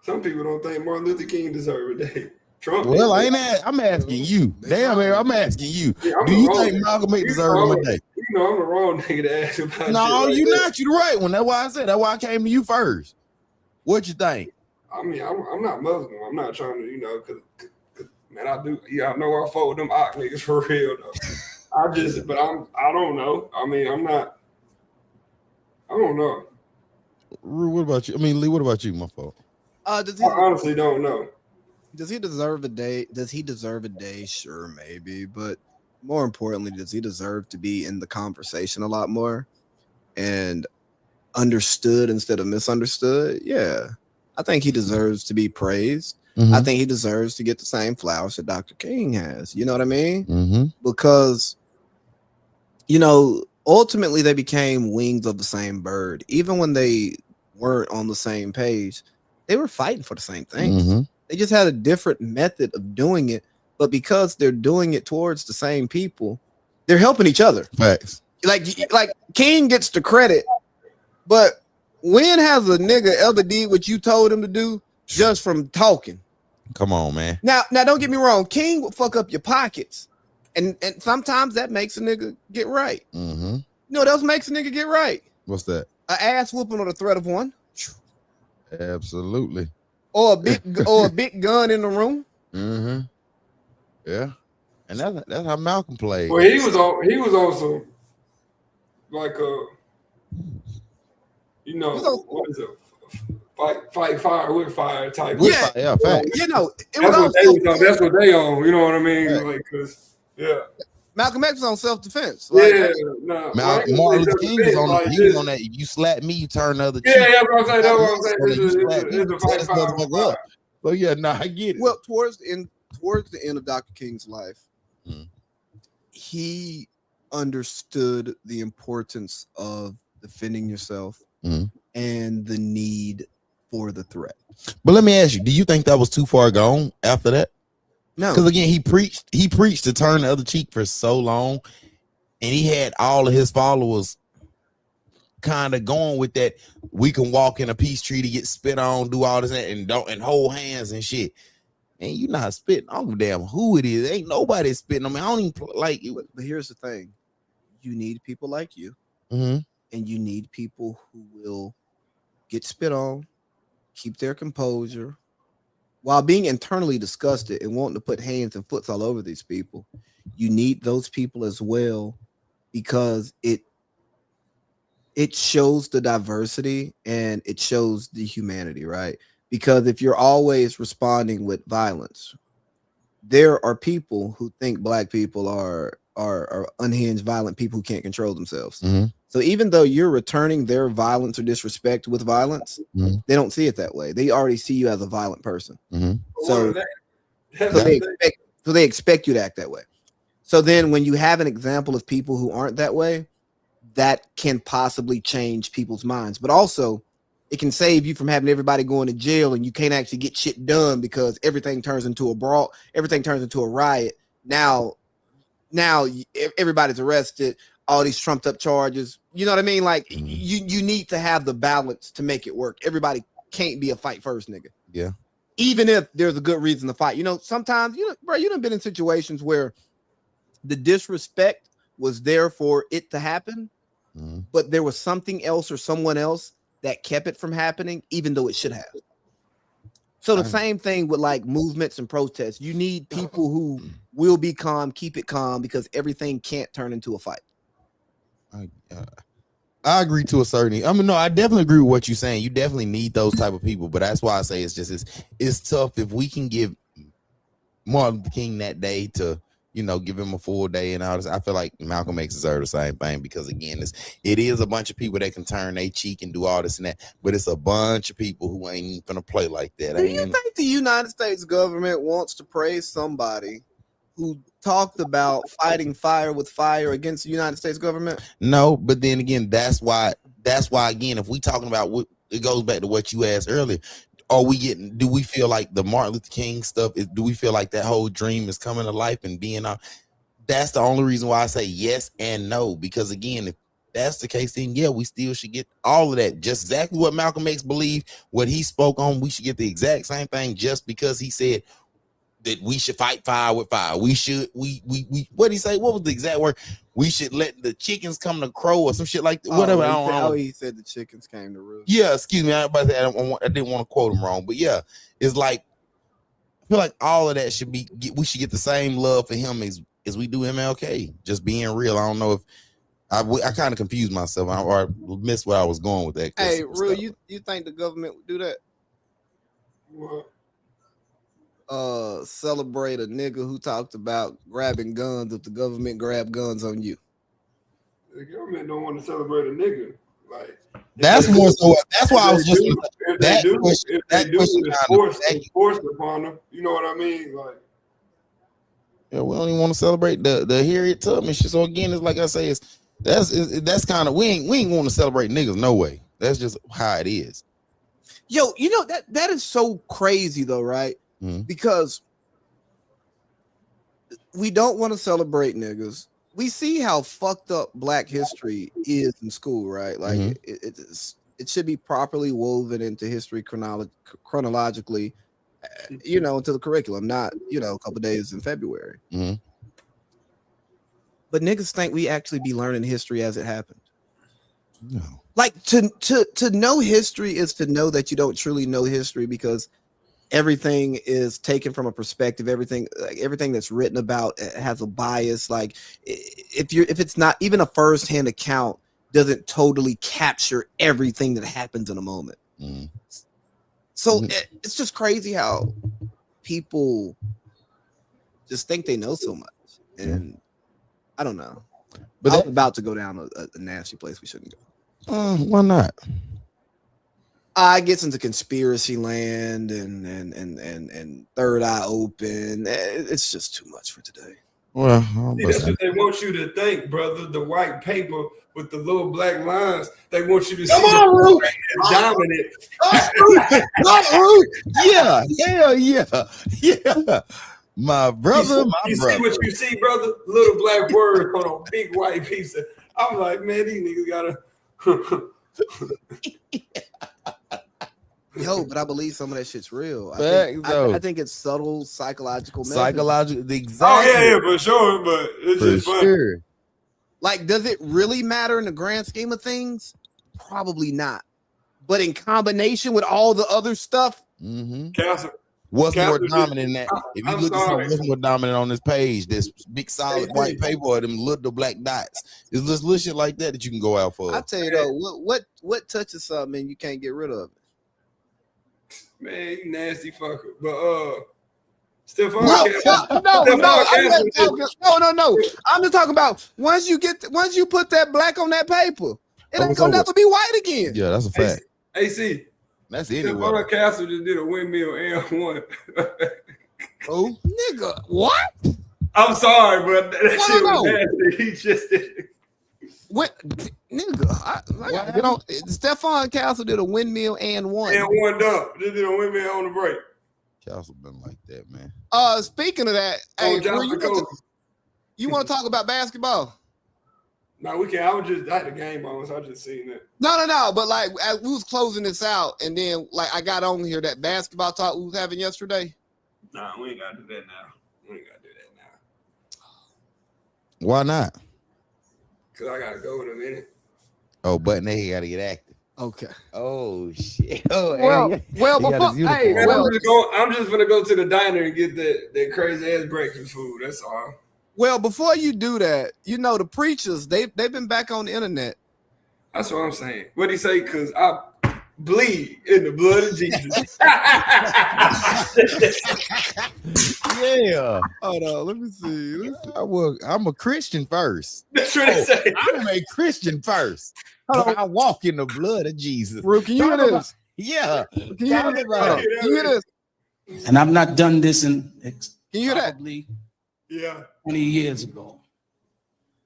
Some people don't think Martin Luther King deserved a day. Trump. Well, I'm asking you. Damn, man, I'm asking you. Yeah, do you think Malcolm X deserves a day? You know, I'm the wrong nigga to ask about. No, shit you're like not. You're the right one. That's why I said. That's why I came to you first. What you think? I mean, I'm not Muslim. I'm not trying to, because man, I do. Yeah, I know I fought with them Ak niggas for real though. I don't know. I mean, I don't know. What about you? I mean, Lee, what about you? My fault. I honestly don't know. Does he deserve a day? Sure, maybe. But more importantly, does he deserve to be in the conversation a lot more and understood instead of misunderstood? Yeah. I think he deserves to be praised. Mm-hmm. I think he deserves to get the same flowers that Dr. King has. You know what I mean? Mm-hmm. Because, ultimately they became wings of the same bird. Even when they weren't on the same page, they were fighting for the same things. Mm-hmm. They just had a different method of doing it. But because they're doing it towards the same people, they're helping each other. Facts. Like King gets the credit, but when has a nigga ever did what you told him to do just from talking? Come on, man. Now don't get me wrong. King will fuck up your pockets. And sometimes that makes a nigga get right. Mm-hmm. You know what else makes a nigga get right? What's that? An ass whooping or the threat of one. Absolutely. Or a big gun in the room. Mm-hmm. Yeah. And that's how Malcolm played. Well, he was also like what is it? Fight fire with fire type. Yeah, fact. That's what they on. You know what I mean? Right. Like, cause Malcolm X was on self-defense. Martin Luther King was on that. If you slap me, you turn the other cheek. Yeah, that's what I'm saying. That's what I'm saying. It's a fight fire with fire. So yeah, I get it. Well, towards the end of Dr. King's life, he understood the importance of defending yourself and the need for the threat. But let me ask you, do you think that was too far gone after that? No. Because again, he preached to turn the other cheek for so long, and he had all of his followers kind of going with that. We can walk in a peace treaty, get spit on, do all this and hold hands and shit. And you not spitting. I don't give a damn who it is. Ain't nobody spitting on me. I don't even like you. But here's the thing: you need people like you, and you need people who will get spit on, keep their composure, while being internally disgusted and wanting to put hands and foots all over these people. You need those people as well, because it shows the diversity and it shows the humanity, right? Because if you're always responding with violence, there are people who think black people are unhinged, violent people who can't control themselves. So even though you're returning their violence or disrespect with violence, they don't see it that way. They already see you as a violent person. So they expect you to act that way. So then when you have an example of people who aren't that way, that can possibly change people's minds. But also, it can save you from having everybody going to jail and you can't actually get shit done because everything turns into a brawl. Everything turns into a riot. Now everybody's arrested. All these trumped up charges. You know what I mean? Like you need to have the balance to make it work. Everybody can't be a fight first nigga. Yeah. Even if there's a good reason to fight. Sometimes, bro, you done been in situations where the disrespect was there for it to happen, but there was something else or someone else that kept it from happening, even though it should have. So the same thing with like movements and protests. You need people who will be calm, keep it calm, because everything can't turn into a fight. I agree to a certain. I mean, no, I definitely agree with what you're saying. You definitely need those type of people, but that's why I say it's tough if we can give Martin Luther King that day to, give him a full day and all this. I feel like Malcolm X deserve the same thing because again, it is a bunch of people that can turn their cheek and do all this and that, but it's a bunch of people who ain't even gonna play like that. Do you think the United States government wants to praise somebody who talked about fighting fire with fire against the United States government? No, but then again, that's why again, if we talking about what it goes back to what you asked earlier. Do we feel like the Martin Luther King stuff do we feel like that whole dream is coming to life and being out? That's the only reason why I say yes and no, because again, if that's the case, then yeah, we still should get all of that. Just exactly what Malcolm X believed, what he spoke on, we should get the exact same thing just because he said that we should fight fire with fire. We what did he say? What was the exact word? We should let the chickens come to crow or some shit like that. Whatever. He said the chickens came to roost. Yeah, excuse me. I didn't want to quote him wrong, but yeah, it's like I feel like all of that should be. We should get the same love for him as we do MLK. Just being real. I don't know if I kind of confused myself or missed where I was going with that. Hey, real, you think the government would do that? What? Celebrate a nigga who talked about grabbing guns if the government grabbed guns on you. The government don't want to celebrate a nigga. Like that's more so. That's why I was just if they do, it's forced upon them. You know what I mean? Like, yeah, we don't even want to celebrate the Harriet Tubman shit. So again, it's like I say, that's kind of we ain't want to celebrate niggas. No way. That's just how it is. Yo, that is so crazy though, right? Mm-hmm. Because we don't want to celebrate niggas. We see how fucked up Black history is in school, right? Like it should be properly woven into history chronologically, into the curriculum, not a couple days in February. Mm-hmm. But niggas think we actually be learning history as it happened. No. Like to know history is to know that you don't truly know history because everything is taken from a perspective. Everything that's written about has a bias. Like if it's not even a first-hand account, doesn't totally capture everything that happens in a moment. Mm-hmm. So it's just crazy how people just think they know so much, and I don't know. But I'm about to go down a nasty place we shouldn't go. Why not? I gets into conspiracy land and third eye open. It's just too much for today. Well, that's what they want you to think, brother. The white paper with the little black lines. They want you to see the dominant. Yeah. My brother, you see what you see, brother? Little black words on a big white piece. I'm like, man, these niggas gotta. Yo, but I believe some of that shit's real. I think it's subtle psychological. Exactly. Oh yeah, for sure. But it's just fun. Sure. Like, does it really matter in the grand scheme of things? Probably not. But in combination with all the other stuff, what's more dominant than that? If you look at what's more dominant on this page, this big solid white paper or them little black dots. It's just little shit like that you can go out for. I tell you though, what touches something and you can't get rid of it? Man, you nasty fucker. But Stephon No. I'm just talking about once you put that black on that paper, it ain't gonna never be white again. Yeah, that's a fact. AC. That's anyway. Stephon Castle just did a windmill and one. Oh, nigga, what? I'm sorry, but that shit was nasty. He just did it. What, nigga? Stephon Castle did a windmill and one. And one dunk. Just did a windmill on the break. Castle been like that, man. Speaking of that, you want to talk about basketball? No, we can't. I had the game on, so I just seen that. No. But like, as we was closing this out, and then like I got on here that basketball talk we was having yesterday. Nah, we ain't gotta do that now. Why not? Cause I gotta go in a minute. Oh, but now you gotta get active. Okay. Oh shit. Oh, I'm just gonna go to the diner and get that crazy ass breakfast food. That's all. Well, before you do that, the preachers they've been back on the internet. That's what I'm saying. What'd he say? Cause bleed in the blood of Jesus. Yeah. Hold on, let me see. I'm a Christian first. That's what it say. I'm a Christian first. But I walk in the blood of Jesus. Ru, can you hear Talk about- this? Yeah. Can you hear Talk this? about Hold on. it. Can you hear this? And I've not done this in Can you hear that? probably Yeah. 20 years ago.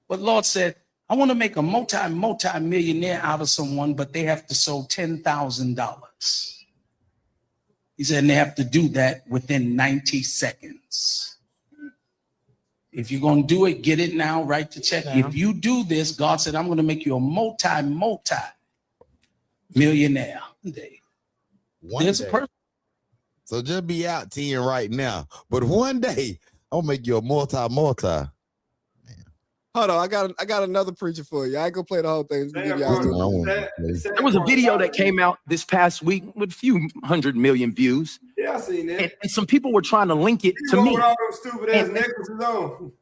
But Lord said, I want to make a multi-millionaire out of someone, but they have to sow $10,000. He said, and they have to do that within 90 seconds. If you're going to do it, get it now, write the check. Yeah. If you do this, God said, I'm going to make you a multi-millionaire. One There's a day. person. So just be out 10 right now. But one day, I'll make you a multi. Hold on, I got another preacher for you. I ain't gonna play the whole thing. Just to give y'all Damn, story. There was a video that came out this past week with a few 100 million views, Yeah, I seen that. and some people were trying to link it He to the one me. with all those stupid ass And- necklaces on.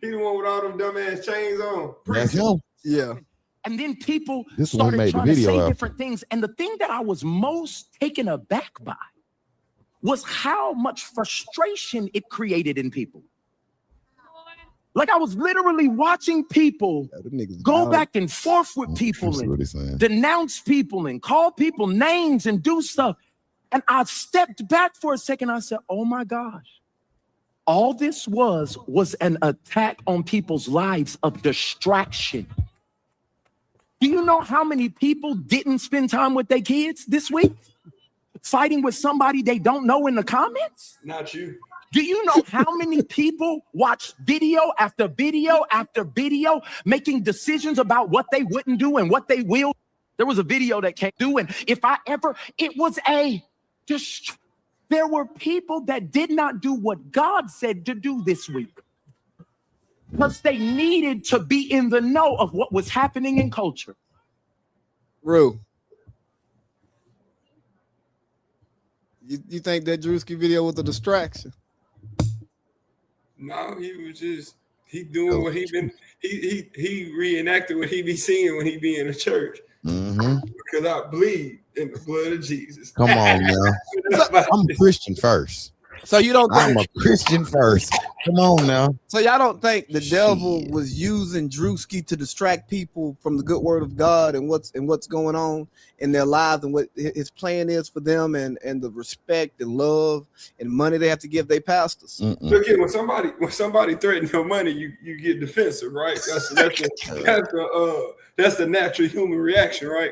He the one with all them dumb ass chains on. That's him. Yeah. And then people This one started made the trying to video say out. different things. And the thing that I was most taken aback by was how much frustration it created in people. Like I was literally watching people Them niggas go wild. back and forth with people See and what he's saying. denounce people and call people names and do stuff. And I stepped back for a second. I said, oh my gosh. All this was an attack on people's lives of distraction. Do you know how many people didn't spend time with their kids this week? Fighting with somebody they don't know in the comments? Not you. Do you know how many people watch video after video after video making decisions about what they wouldn't do and what they will? There was a video that came through, and it was there were people that did not do what God said to do this week because they needed to be in the know of what was happening in culture. Ru, you think that Drewski video was a distraction? No, he was just doing what he reenacted what he be seeing when he be in the church. Mm-hmm. Because I bleed in the blood of Jesus. Come on now. I'm a Christian first. So you don't I'm think? a Christian first. Come on now. So y'all don't think the devil Shit. was using Drewski to distract people from the good word of God and what's going on in their lives and what his plan is for them and the respect and love and money they have to give their pastors? Mm-mm. Look here, when somebody threatens your money, you get defensive, right? That's the natural human reaction, right?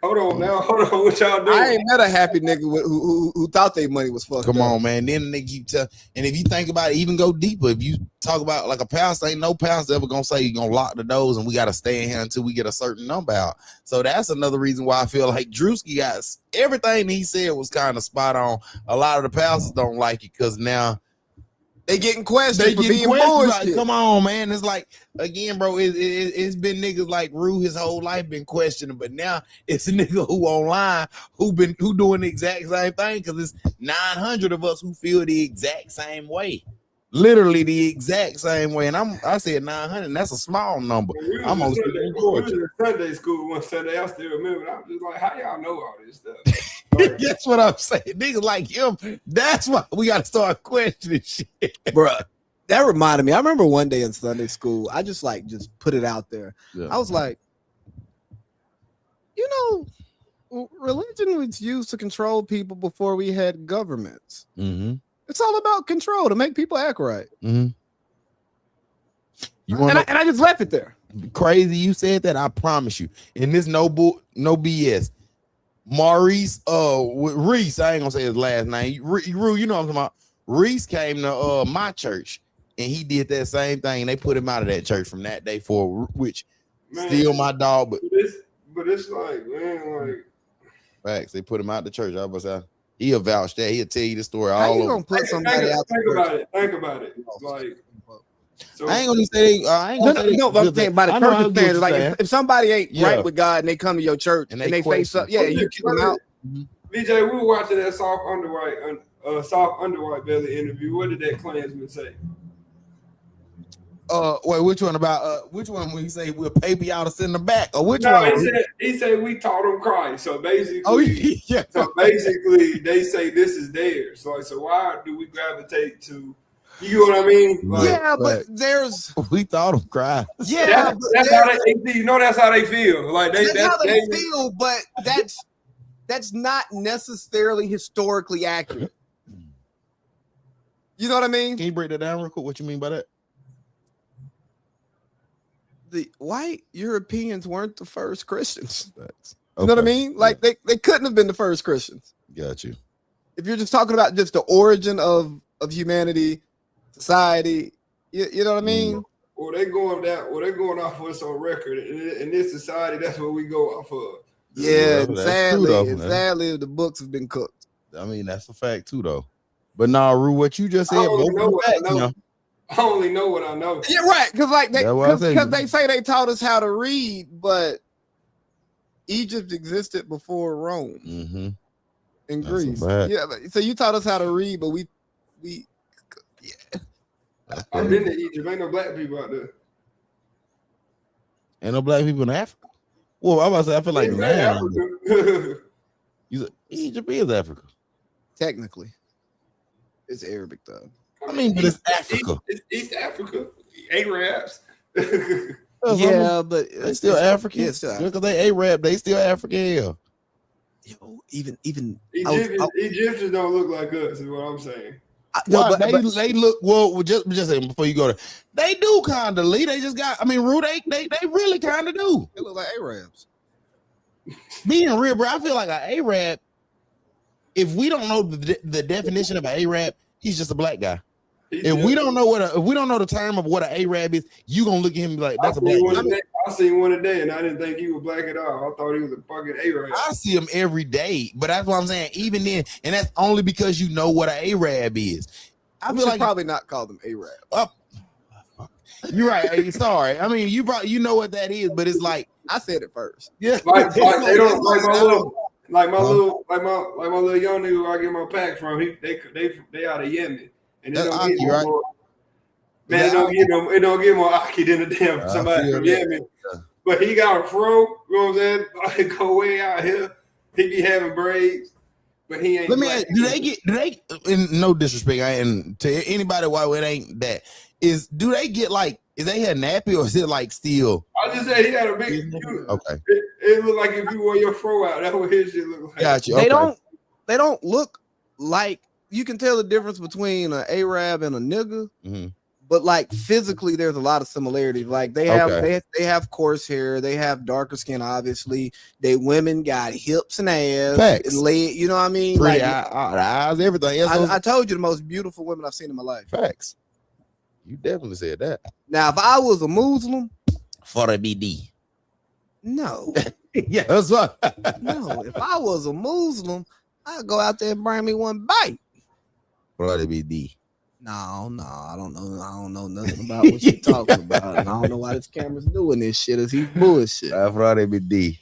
Hold on, what y'all doing? I ain't met a happy nigga who thought their money was fucked Come up. on, man. Then they keep telling, and if you think about it, even go deeper. If you talk about like a pastor, ain't no pastor ever gonna say you're gonna lock the doors and we gotta stay in here until we get a certain number out. So that's another reason why I feel like Drewski got everything he said was kind of spot on. A lot of the pastors don't like it because now They getting questioned they for get being questioned. bullshit. Like, come on, man. It's like, again, bro, it's been niggas like Rue his whole life been questioning, but now it's a nigga who online who doing the exact same thing because it's 900 of us who feel the exact same way. Literally the exact same way. And I said 900, and that's a small number. We I'm was on in Sunday school one Sunday. I still remember. I'm just like, how y'all know all this stuff? That's what I'm saying. Niggas like him. That's why we gotta start questioning shit. Bruh, that reminded me. I remember one day in Sunday school, I just put it out there. Yeah. I was like, religion was used to control people before we had governments. Mm-hmm. It's all about control to make people act right. Mm-hmm. You want And I just left it there. crazy you said that? I promise you. And this no BS. Maurice Reese, I ain't gonna say his last name. Rue, you know what I'm talking about. Reese came to my church and he did that same thing. They put him out of that church from that day forward, which still my dog, but it's like, man, like facts. They put him out the church. I was he'll vouch that. He'll tell you the story How all you over. gonna put somebody out? think about it. Like, so I ain't gonna say I ain't gonna say No, but I'm saying by the I know purpose what thing, you're like saying. if somebody ain't Yeah. right with God and they come to your church And and they they face question. up, yeah, you kick them out. BJ, we were watching that soft underwhite Belly interview. What did that Klansman say? Wait, which one about which one when you say we'll pay me out to send them back? Or which No, one? he said we taught them Christ. So basically, Oh yeah. so basically, they say this is theirs. So why do we gravitate to? You know what I mean? Like, Yeah, but Right. there's We thought of cry. yeah, but that's how they. You know, that's how they feel. Like that's how they feel, but that's not necessarily historically accurate. You know what I mean? Can you break that down real quick? What you mean by that? The white Europeans weren't the first Christians. That's, You know what I mean? Like they couldn't have been the first Christians. Got you. If you're just talking about just the origin of humanity, society, you know what I mean? Well, they going down. Well, they're going off what's on record in this society. That's what we go off of. Yeah, That's sadly, true, though, and man. sadly, the books have been cooked. I mean, that's a fact too, though. But nah, Rue, what you just I said, only both know of what I them facts, know. you know. I only know what I know. Yeah, right. Because like That's what I because said. they say they taught us how to read, but Egypt existed before Rome Mm-hmm. and That's a Greece. fact. Yeah, so you taught us how to read, but we I've been to Egypt. Ain't no black people out there. Ain't no black people in Africa. Well, I'm about to say, I feel like It's now Africa. you said Egypt is Africa. technically it's Arabic though. I mean, but it's Africa. It's East Africa. Arabs. Yeah, but They still African. Yeah, it's still Just because they Arab, they still African. Yeah. Yo, even Egyptians don't look like us, is what I'm saying. no, Well, but they look well. Just saying before you go there, they do kind of lead. They just got. I mean, Rue, they really kind of do. they look like Arabs. Being real, bro, I feel like an Arab. If we don't know the definition of an Arab, he's just a black guy. If we don't know if we don't know the term of what an Arab is, you gonna look at him and be like, that's a black guy. I seen one today, and I didn't think he was black at all. I thought he was a fucking Arab. I see him every day, but that's what I'm saying. Even then, and that's only because you know what an Arab is. I I feel should like probably not call them Arab. you're right. Hey, sorry. I mean, you know what that is, but it's like, I said it first. yeah, Like they don't like my little young nigga who I get my packs from. They out of Yemen, and they That's don't get Aki, no right? more. Man, it don't get more Aki than the damn I somebody feel from that. Yemen. But he got a fro. You know what I'm saying? I go way out here. He be having braids, but he ain't. Let me black. ask, do they and no disrespect, and to anybody why it ain't that do they get like, is they had nappy or is it like still? I just said he had a big. Okay, It looked like if you wore your fro out, that's what his shit look like. got you. They Okay. don't look like, you can tell the difference between an Arab and a nigga, Mhm. but like physically there's a lot of similarities. Like they have coarse hair, they have darker skin, obviously. They women got hips and ass Facts. and leg, you know what I mean? Pretty Like, eyes, everything. Yes, I told you the most beautiful women I've seen in my life. facts. You definitely said that. Now, if I was a Muslim, For the BD. no, Yeah, that's right. no. If I was a Muslim, I'd go out there and bring me one bite. For the BD. No, I don't know. I don't know nothing about what you're talking about. And I don't know why this camera's doing this shit. Is he bullshit? For the BD.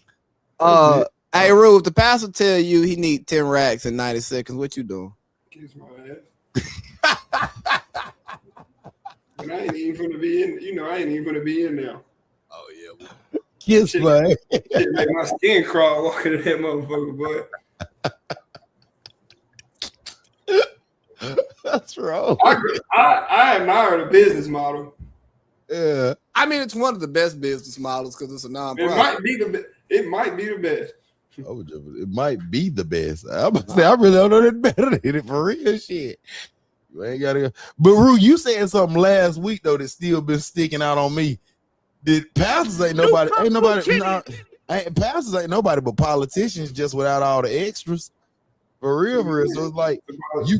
Hey, Rue, if the pastor tell you he need 10 racks in 90 seconds, what you doing? Kiss my ass. And I ain't even gonna be in. You know, I ain't even gonna be in now. Oh yeah. Kiss man. Shit make my skin crawl walking in that motherfucker, boy. That's wrong. I admire the business model. Yeah. I mean, it's one of the best business models because it's a nonprofit. It might be the best. It might be the best. I'm about to say, I really don't know that better than it for real shit. You ain't gotta go. But Rue, you said something last week though that still been sticking out on me. That pastors ain't nobody, pastors ain't nobody but politicians just without all the extras. For real. So it's like you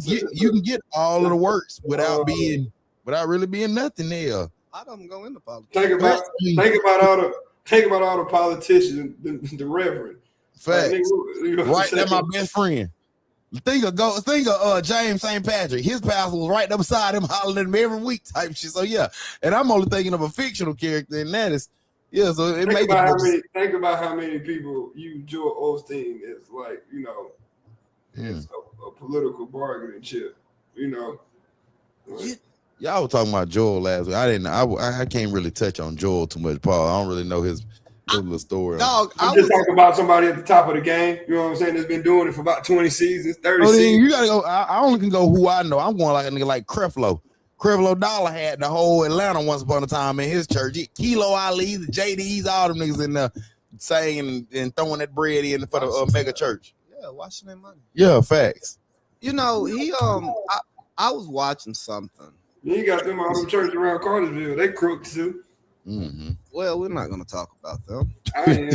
can get all of the works without really being nothing there. A lot of them go into politics. Think about all the politicians, the reverend. Facts. Like, you know what I'm Right, that's my saying? best friend. Think of James St. Patrick. His pastor was right there beside him, hollering at him every week type shit. So yeah, and I'm only thinking of a fictional character, and that is So it think about how many people use Joel Osteen as like, you know, as a political bargaining chip. You know, Y'all were talking about Joel last week. I can't really touch on Joel too much, Paul. I don't really know his little story. Dog, I'm just talking about somebody at the top of the game. You know what I'm saying? That's been doing it for about 20 seasons, 30 Oh, then seasons. you gotta go. I only can go who I know. I'm going like a nigga like Creflo. Creflo Dollar had the whole Atlanta once upon a time in his church. Kilo Ali, the JDs, all them niggas in there saying and throwing that bread in for the mega church. Yeah, watching that money. Yeah, facts. You know, he I was watching something. You got them all them churches around Cartersville. They crooks too. Mm-hmm. Well, we're not gonna talk about them. I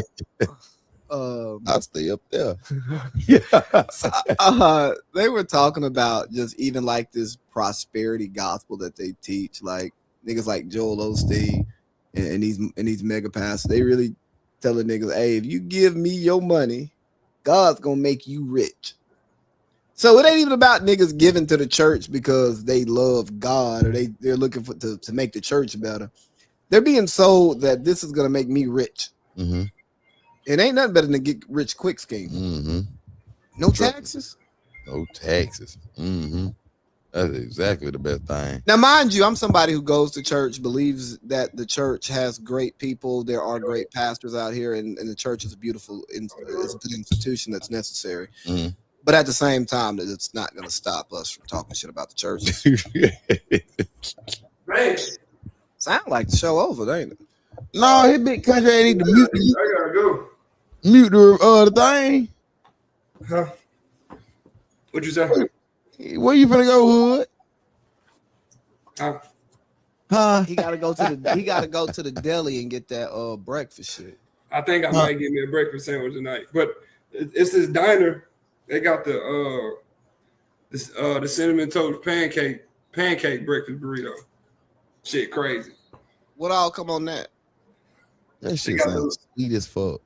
am. I'll stay up there. They were talking about just even like this prosperity gospel that they teach, like niggas like Joel Osteen and these mega pastors. They really telling niggas, hey, if you give me your money, God's gonna make you rich. So it ain't even about niggas giving to the church because they love God or they're looking for to make the church better. They're being sold that this is gonna make me rich. Mm-hmm. It ain't nothing better than a get rich quick scheme. Mm-hmm. No taxes. No taxes. Mm-hmm. That's exactly the best thing. Now, mind you, I'm somebody who goes to church, believes that the church has great people. There are great pastors out here, and the church is a beautiful it's an institution that's necessary. Mm-hmm. But at the same time, that it's not going to stop us from talking shit about the church. Man, Sound like the show over, ain't it? No, his big country ain't need to I gotta go. mute the thing. Huh? What you say? Where you finna go, Hood? Huh? He got to go to the deli and get that breakfast shit. I think I might get me a breakfast sandwich tonight. But it's this diner. They got the cinnamon toast pancake breakfast burrito. Shit crazy. What all come on that? That shit got sounds sweet as fuck.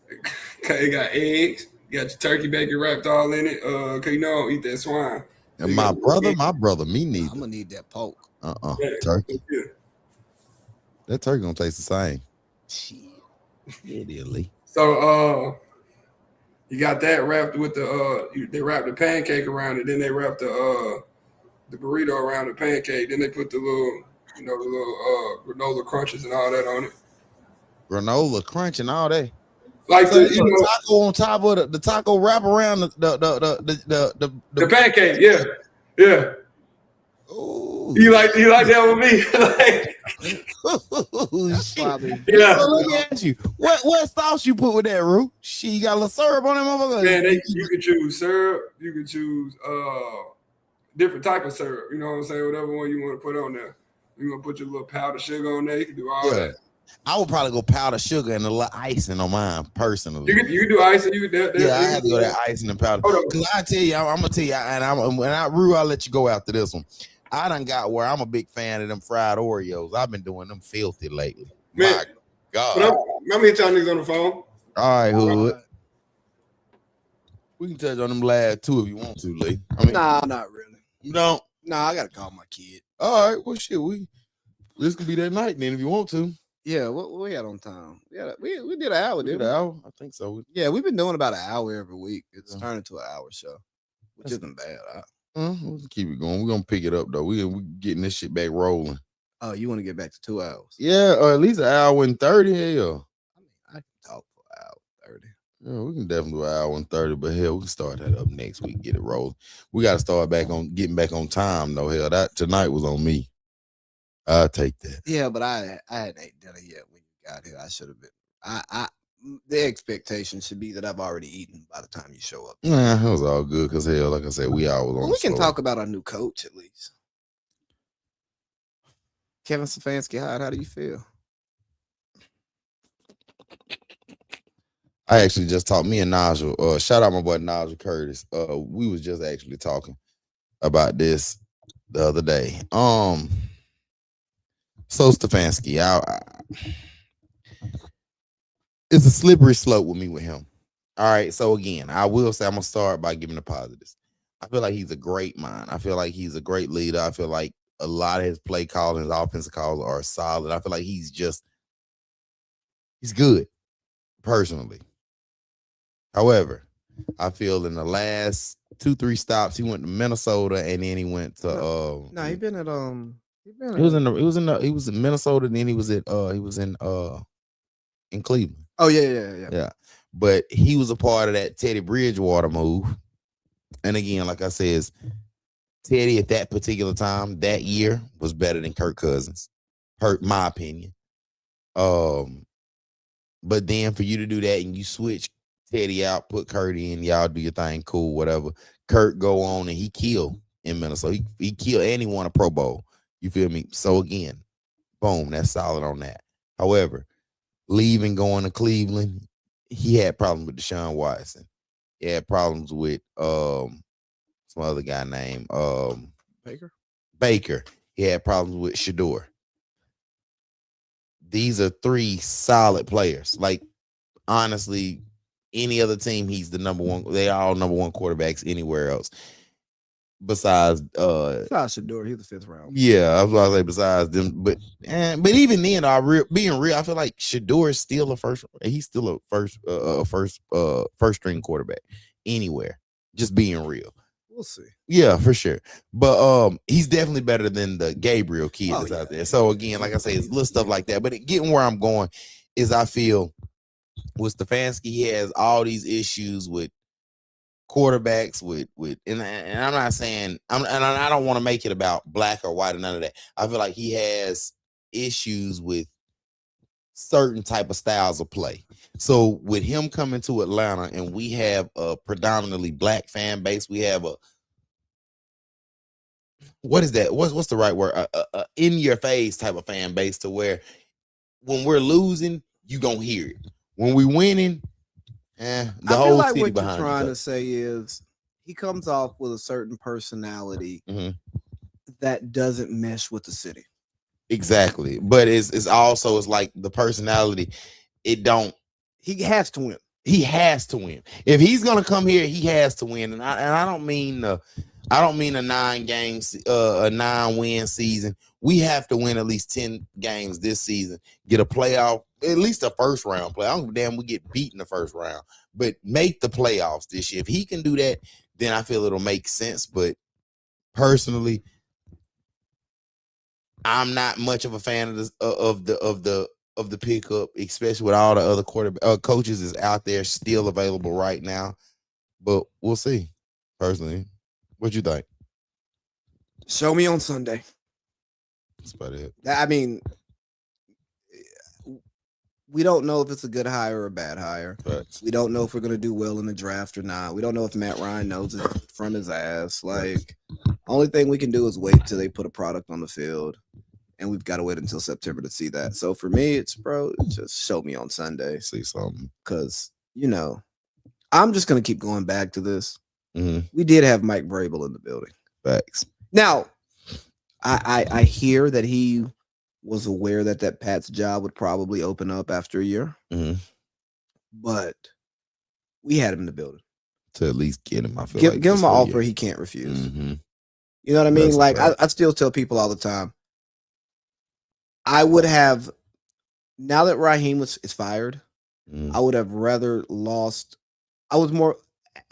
It got eggs. You got your turkey bacon wrapped all in it. Cause you know I don't eat that swine. And my brother, me neither. I'm gonna need that poke. Yeah. Turkey. Yeah. That turkey gonna taste the same. Shit. Immediately. So you got that wrapped with they wrap the pancake around it, then they wrap the burrito around the pancake, then they put the little granola crunches and all that on it. Granola crunch and all that. Like So the taco on top of the taco wrap around the pancake, yeah. Yeah. Ooh. You like that with me? Shit. Probably. Yeah. So let me ask you, what sauce you put with that, Roo? Shit, you got a little syrup on that motherfucker? Man, you can choose syrup, you can choose different type of syrup, you know what I'm saying? Whatever one you want to put on there. You want to put your little powdered sugar on there, you can do all that. I would probably go powder sugar and a little icing on mine personally. You can do icing, I have to go that icing and powder. Because I tell you, I'm gonna tell you, and Roo, I'll let you go after this one. I done got where I'm a big fan of them fried Oreos. I've been doing them filthy lately. Man, my God. But I'm hit y'all niggas on the phone. All right, Hood. We can touch on them last two if you want to, Lee. I mean, Nah, not really. you don't. Nah, I gotta call my kid. All right, well, shit, this could be that night then if you want to. Yeah, what we had on time? Yeah, we did an hour, Did didn't an we? hour? I think so. Yeah, we've been doing about an hour every week. It's Yeah. turned into an hour show, which isn't bad. We'll keep it going. We're gonna pick it up though. We getting this shit back rolling. Oh, you want to get back to 2 hours? Yeah, or at least an hour and 30. Hell. I mean, I can talk for an hour 30. Yeah, we can definitely do an hour and 30, but hell, we can start that up next week, get it rolling. We gotta start getting back on time though. Hell, that tonight was on me. I'll take that. Yeah, but I hadn't ate dinner yet when you got here. I should have been. The expectation should be that I've already eaten by the time you show up. Nah, it was all good because hell, like I said, we all was on. Well, we can slow. talk about our new coach at least. Kevin Stefanski, how do you feel? I actually just talked, me and Nigel, shout out my boy Nigel Curtis. We was just actually talking about this the other day. So Stefanski, it's a slippery slope with me with him. All right, so again, I will say I'm gonna start by giving the positives. I feel like he's a great mind. I feel like he's a great leader. I feel like a lot of his play calls and his offensive calls are solid. I feel like he's good, personally. However, I feel in the last 2-3 stops. He went to Minnesota and then he went to No, he been at he was in Minnesota, and then he was in Cleveland. Oh yeah. Yeah. But he was a part of that Teddy Bridgewater move. And again, like I said, Teddy at that particular time, that year, was better than Kirk Cousins. My opinion. But then for you to do that and you switch Teddy out, put Kurt in, y'all do your thing, cool, whatever. Kurt go on and he killed in Minnesota. He killed and he won a Pro Bowl. You feel me? So again, boom, that's solid on that. However, leaving, going to Cleveland, he had problems with Deshaun Watson. He had problems with some other guy named Baker. He had problems with Shador. These are 3 solid players. Like, honestly, any other team, he's the number one. They are all number 1 quarterbacks anywhere else. Besides Shador, he's the 5th round. Yeah, I was about to say besides them, but even then, being real, I feel like Shador is still he's still a first string quarterback anywhere. Just being real. We'll see. Yeah, for sure. But he's definitely better than the Gabriel kid that's out there. So again, like I say, it's little stuff like that. But getting where I'm going is I feel with Stefanski, he has all these issues with quarterbacks and I'm not saying I don't want to make it about black or white or none of that. I feel like he has issues with certain type of styles of play. So with him coming to Atlanta and we have a predominantly black fan base, we have what is that? What's the right word? A in your face type of fan base to where when we're losing, you gonna hear it. When we winning, the I whole feel like city what you're behind trying you. to say is he comes off with a certain personality that doesn't mesh with the city. Exactly. But it's also like the personality, he has to win. He has to win. If he's gonna come here, he has to win. And I don't mean a 9-win season. We have to win at least 10 games this season, get a playoff, at least a first round play. I don't give a damn we get beat in the first round, but make the playoffs this year. If he can do that, then I feel it'll make sense. But personally, I'm not much of a fan of the pickup, especially with all the other coaches is out there still available right now. But we'll see. Personally, what you think? Show me on Sunday. That's about it. I mean, we don't know if it's a good hire or a bad hire. Facts. We don't know if we're going to do well in the draft or not. We don't know if Matt Ryan knows it from his ass. Like, only thing we can do is wait till they put a product on the field, and we've got to wait until September to see that. So for me, it's just show me on Sunday. See something. Because, I'm just going to keep going back to this. Mm-hmm. We did have Mike Vrabel in the building. Facts. Now, I hear that he was aware that Pat's job would probably open up after a year. Mm-hmm. But we had him in the building. To at least get him, I feel give like. Give him an offer he can't refuse. Mm-hmm. You know what I mean? That's like, I still tell people all the time, I would have, now that Raheem is fired, I would have rather lost. I was more,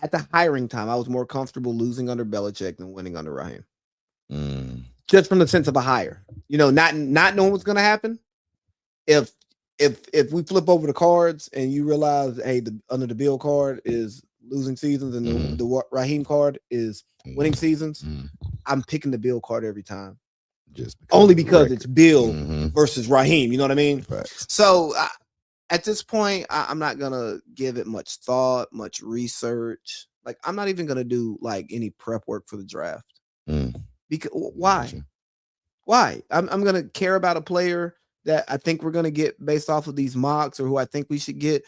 at the hiring time, I was more comfortable losing under Belichick than winning under Raheem. Just from the sense of a hire, not knowing what's going to happen. If we flip over the cards and you realize, hey, under the Bill card is losing seasons and the Raheem card is winning seasons, I'm picking the Bill card every time. Just only because it's Bill versus Raheem. You know what I mean? Right. So at this point, I'm not gonna give it much thought, much research. Like, I'm not even gonna do like any prep work for the draft. Because why? Why? I'm gonna care about a player that I think we're gonna get based off of these mocks or who I think we should get,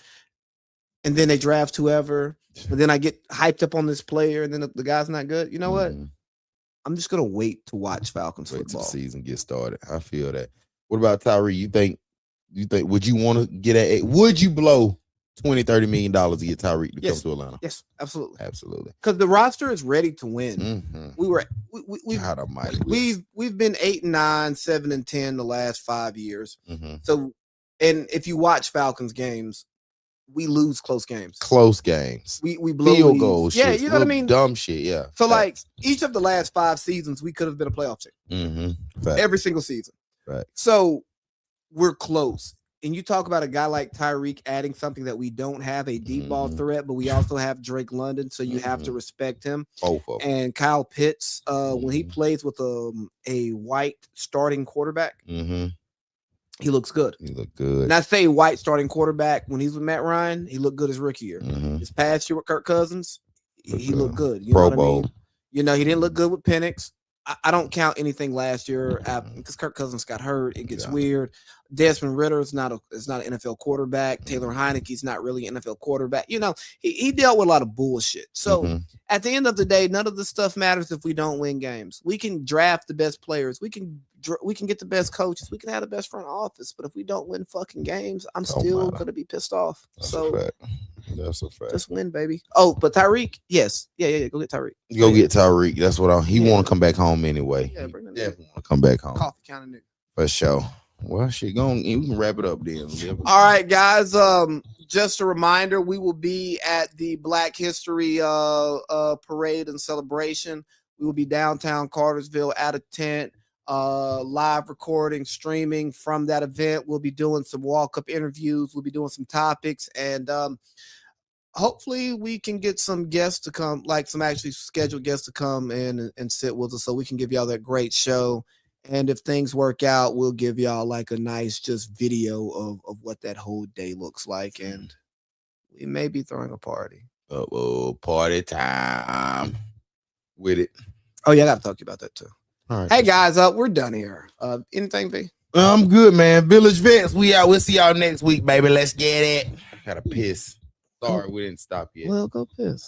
and then they draft whoever, and then I get hyped up on this player, and then the guy's not good. You know what? I'm just gonna wait to watch Falcons Wait till football. the season get started. I feel that. What about Tyree? You think would you want to get would you blow $20-30 million to get Tyreek to come to Atlanta? Yes, absolutely. Absolutely. Because the roster is ready to win. We've been 8-9, 7-10 the last 5 years. So, and if you watch Falcons games, we lose close games. Close games. We blow Field leads. goals. Yeah, shits, you know what I little mean? Dumb shit. Yeah. So like each of the last 5 seasons, we could have been a playoff team. Mm-hmm. Every single season. Right. So we're close. And you talk about a guy like Tyreek adding something that we don't have, a deep ball threat, but we also have Drake London, so you have to respect him. Both of them. And Kyle Pitts, when he plays with a white starting quarterback, he looks good. He look good. And I say white starting quarterback when he's with Matt Ryan, he looked good his rookie year. His past year with Kirk Cousins, he looked good. You Pro know what Bowl. I mean? You know, he didn't look good with Penix. I don't count anything last year because Kirk Cousins got hurt. It gets weird. Desmond Ritter is not an NFL quarterback. Taylor Heineke's not really an NFL quarterback. You know, he dealt with a lot of bullshit. So at the end of the day, none of this stuff matters if we don't win games. We can draft the best players. We can get the best coaches. We can have the best front office. But if we don't win fucking games, I'm still gonna be pissed off. That's so a fact. That's a fact. just win, baby. Oh, but Tyreek, yes, yeah. Go get Tyreek. Go get Tyreek. That's what he want to come back home anyway. Yeah, bring that Definitely want to come back home coffee kind of nigga. for sure. Well, shit, we can wrap it up then. All right, guys. Just a reminder, we will be at the Black History parade and celebration. We will be downtown Cartersville at a tent, live recording, streaming from that event. We'll be doing some walk-up interviews. We'll be doing some topics, and hopefully we can get some guests to come, like some actually scheduled guests to come in and sit with us so we can give y'all that great show. And if things work out, we'll give y'all like a nice just video of what that whole day looks like. And we may be throwing a party. Party time with it. Oh, yeah, I got to talk to you about that too. All right. Hey, guys, we're done here. Anything, V? I'm good, man. Village Vets, we out. We'll see y'all next week, baby. Let's get it. Gotta piss. Sorry, we didn't stop yet. Well, go piss.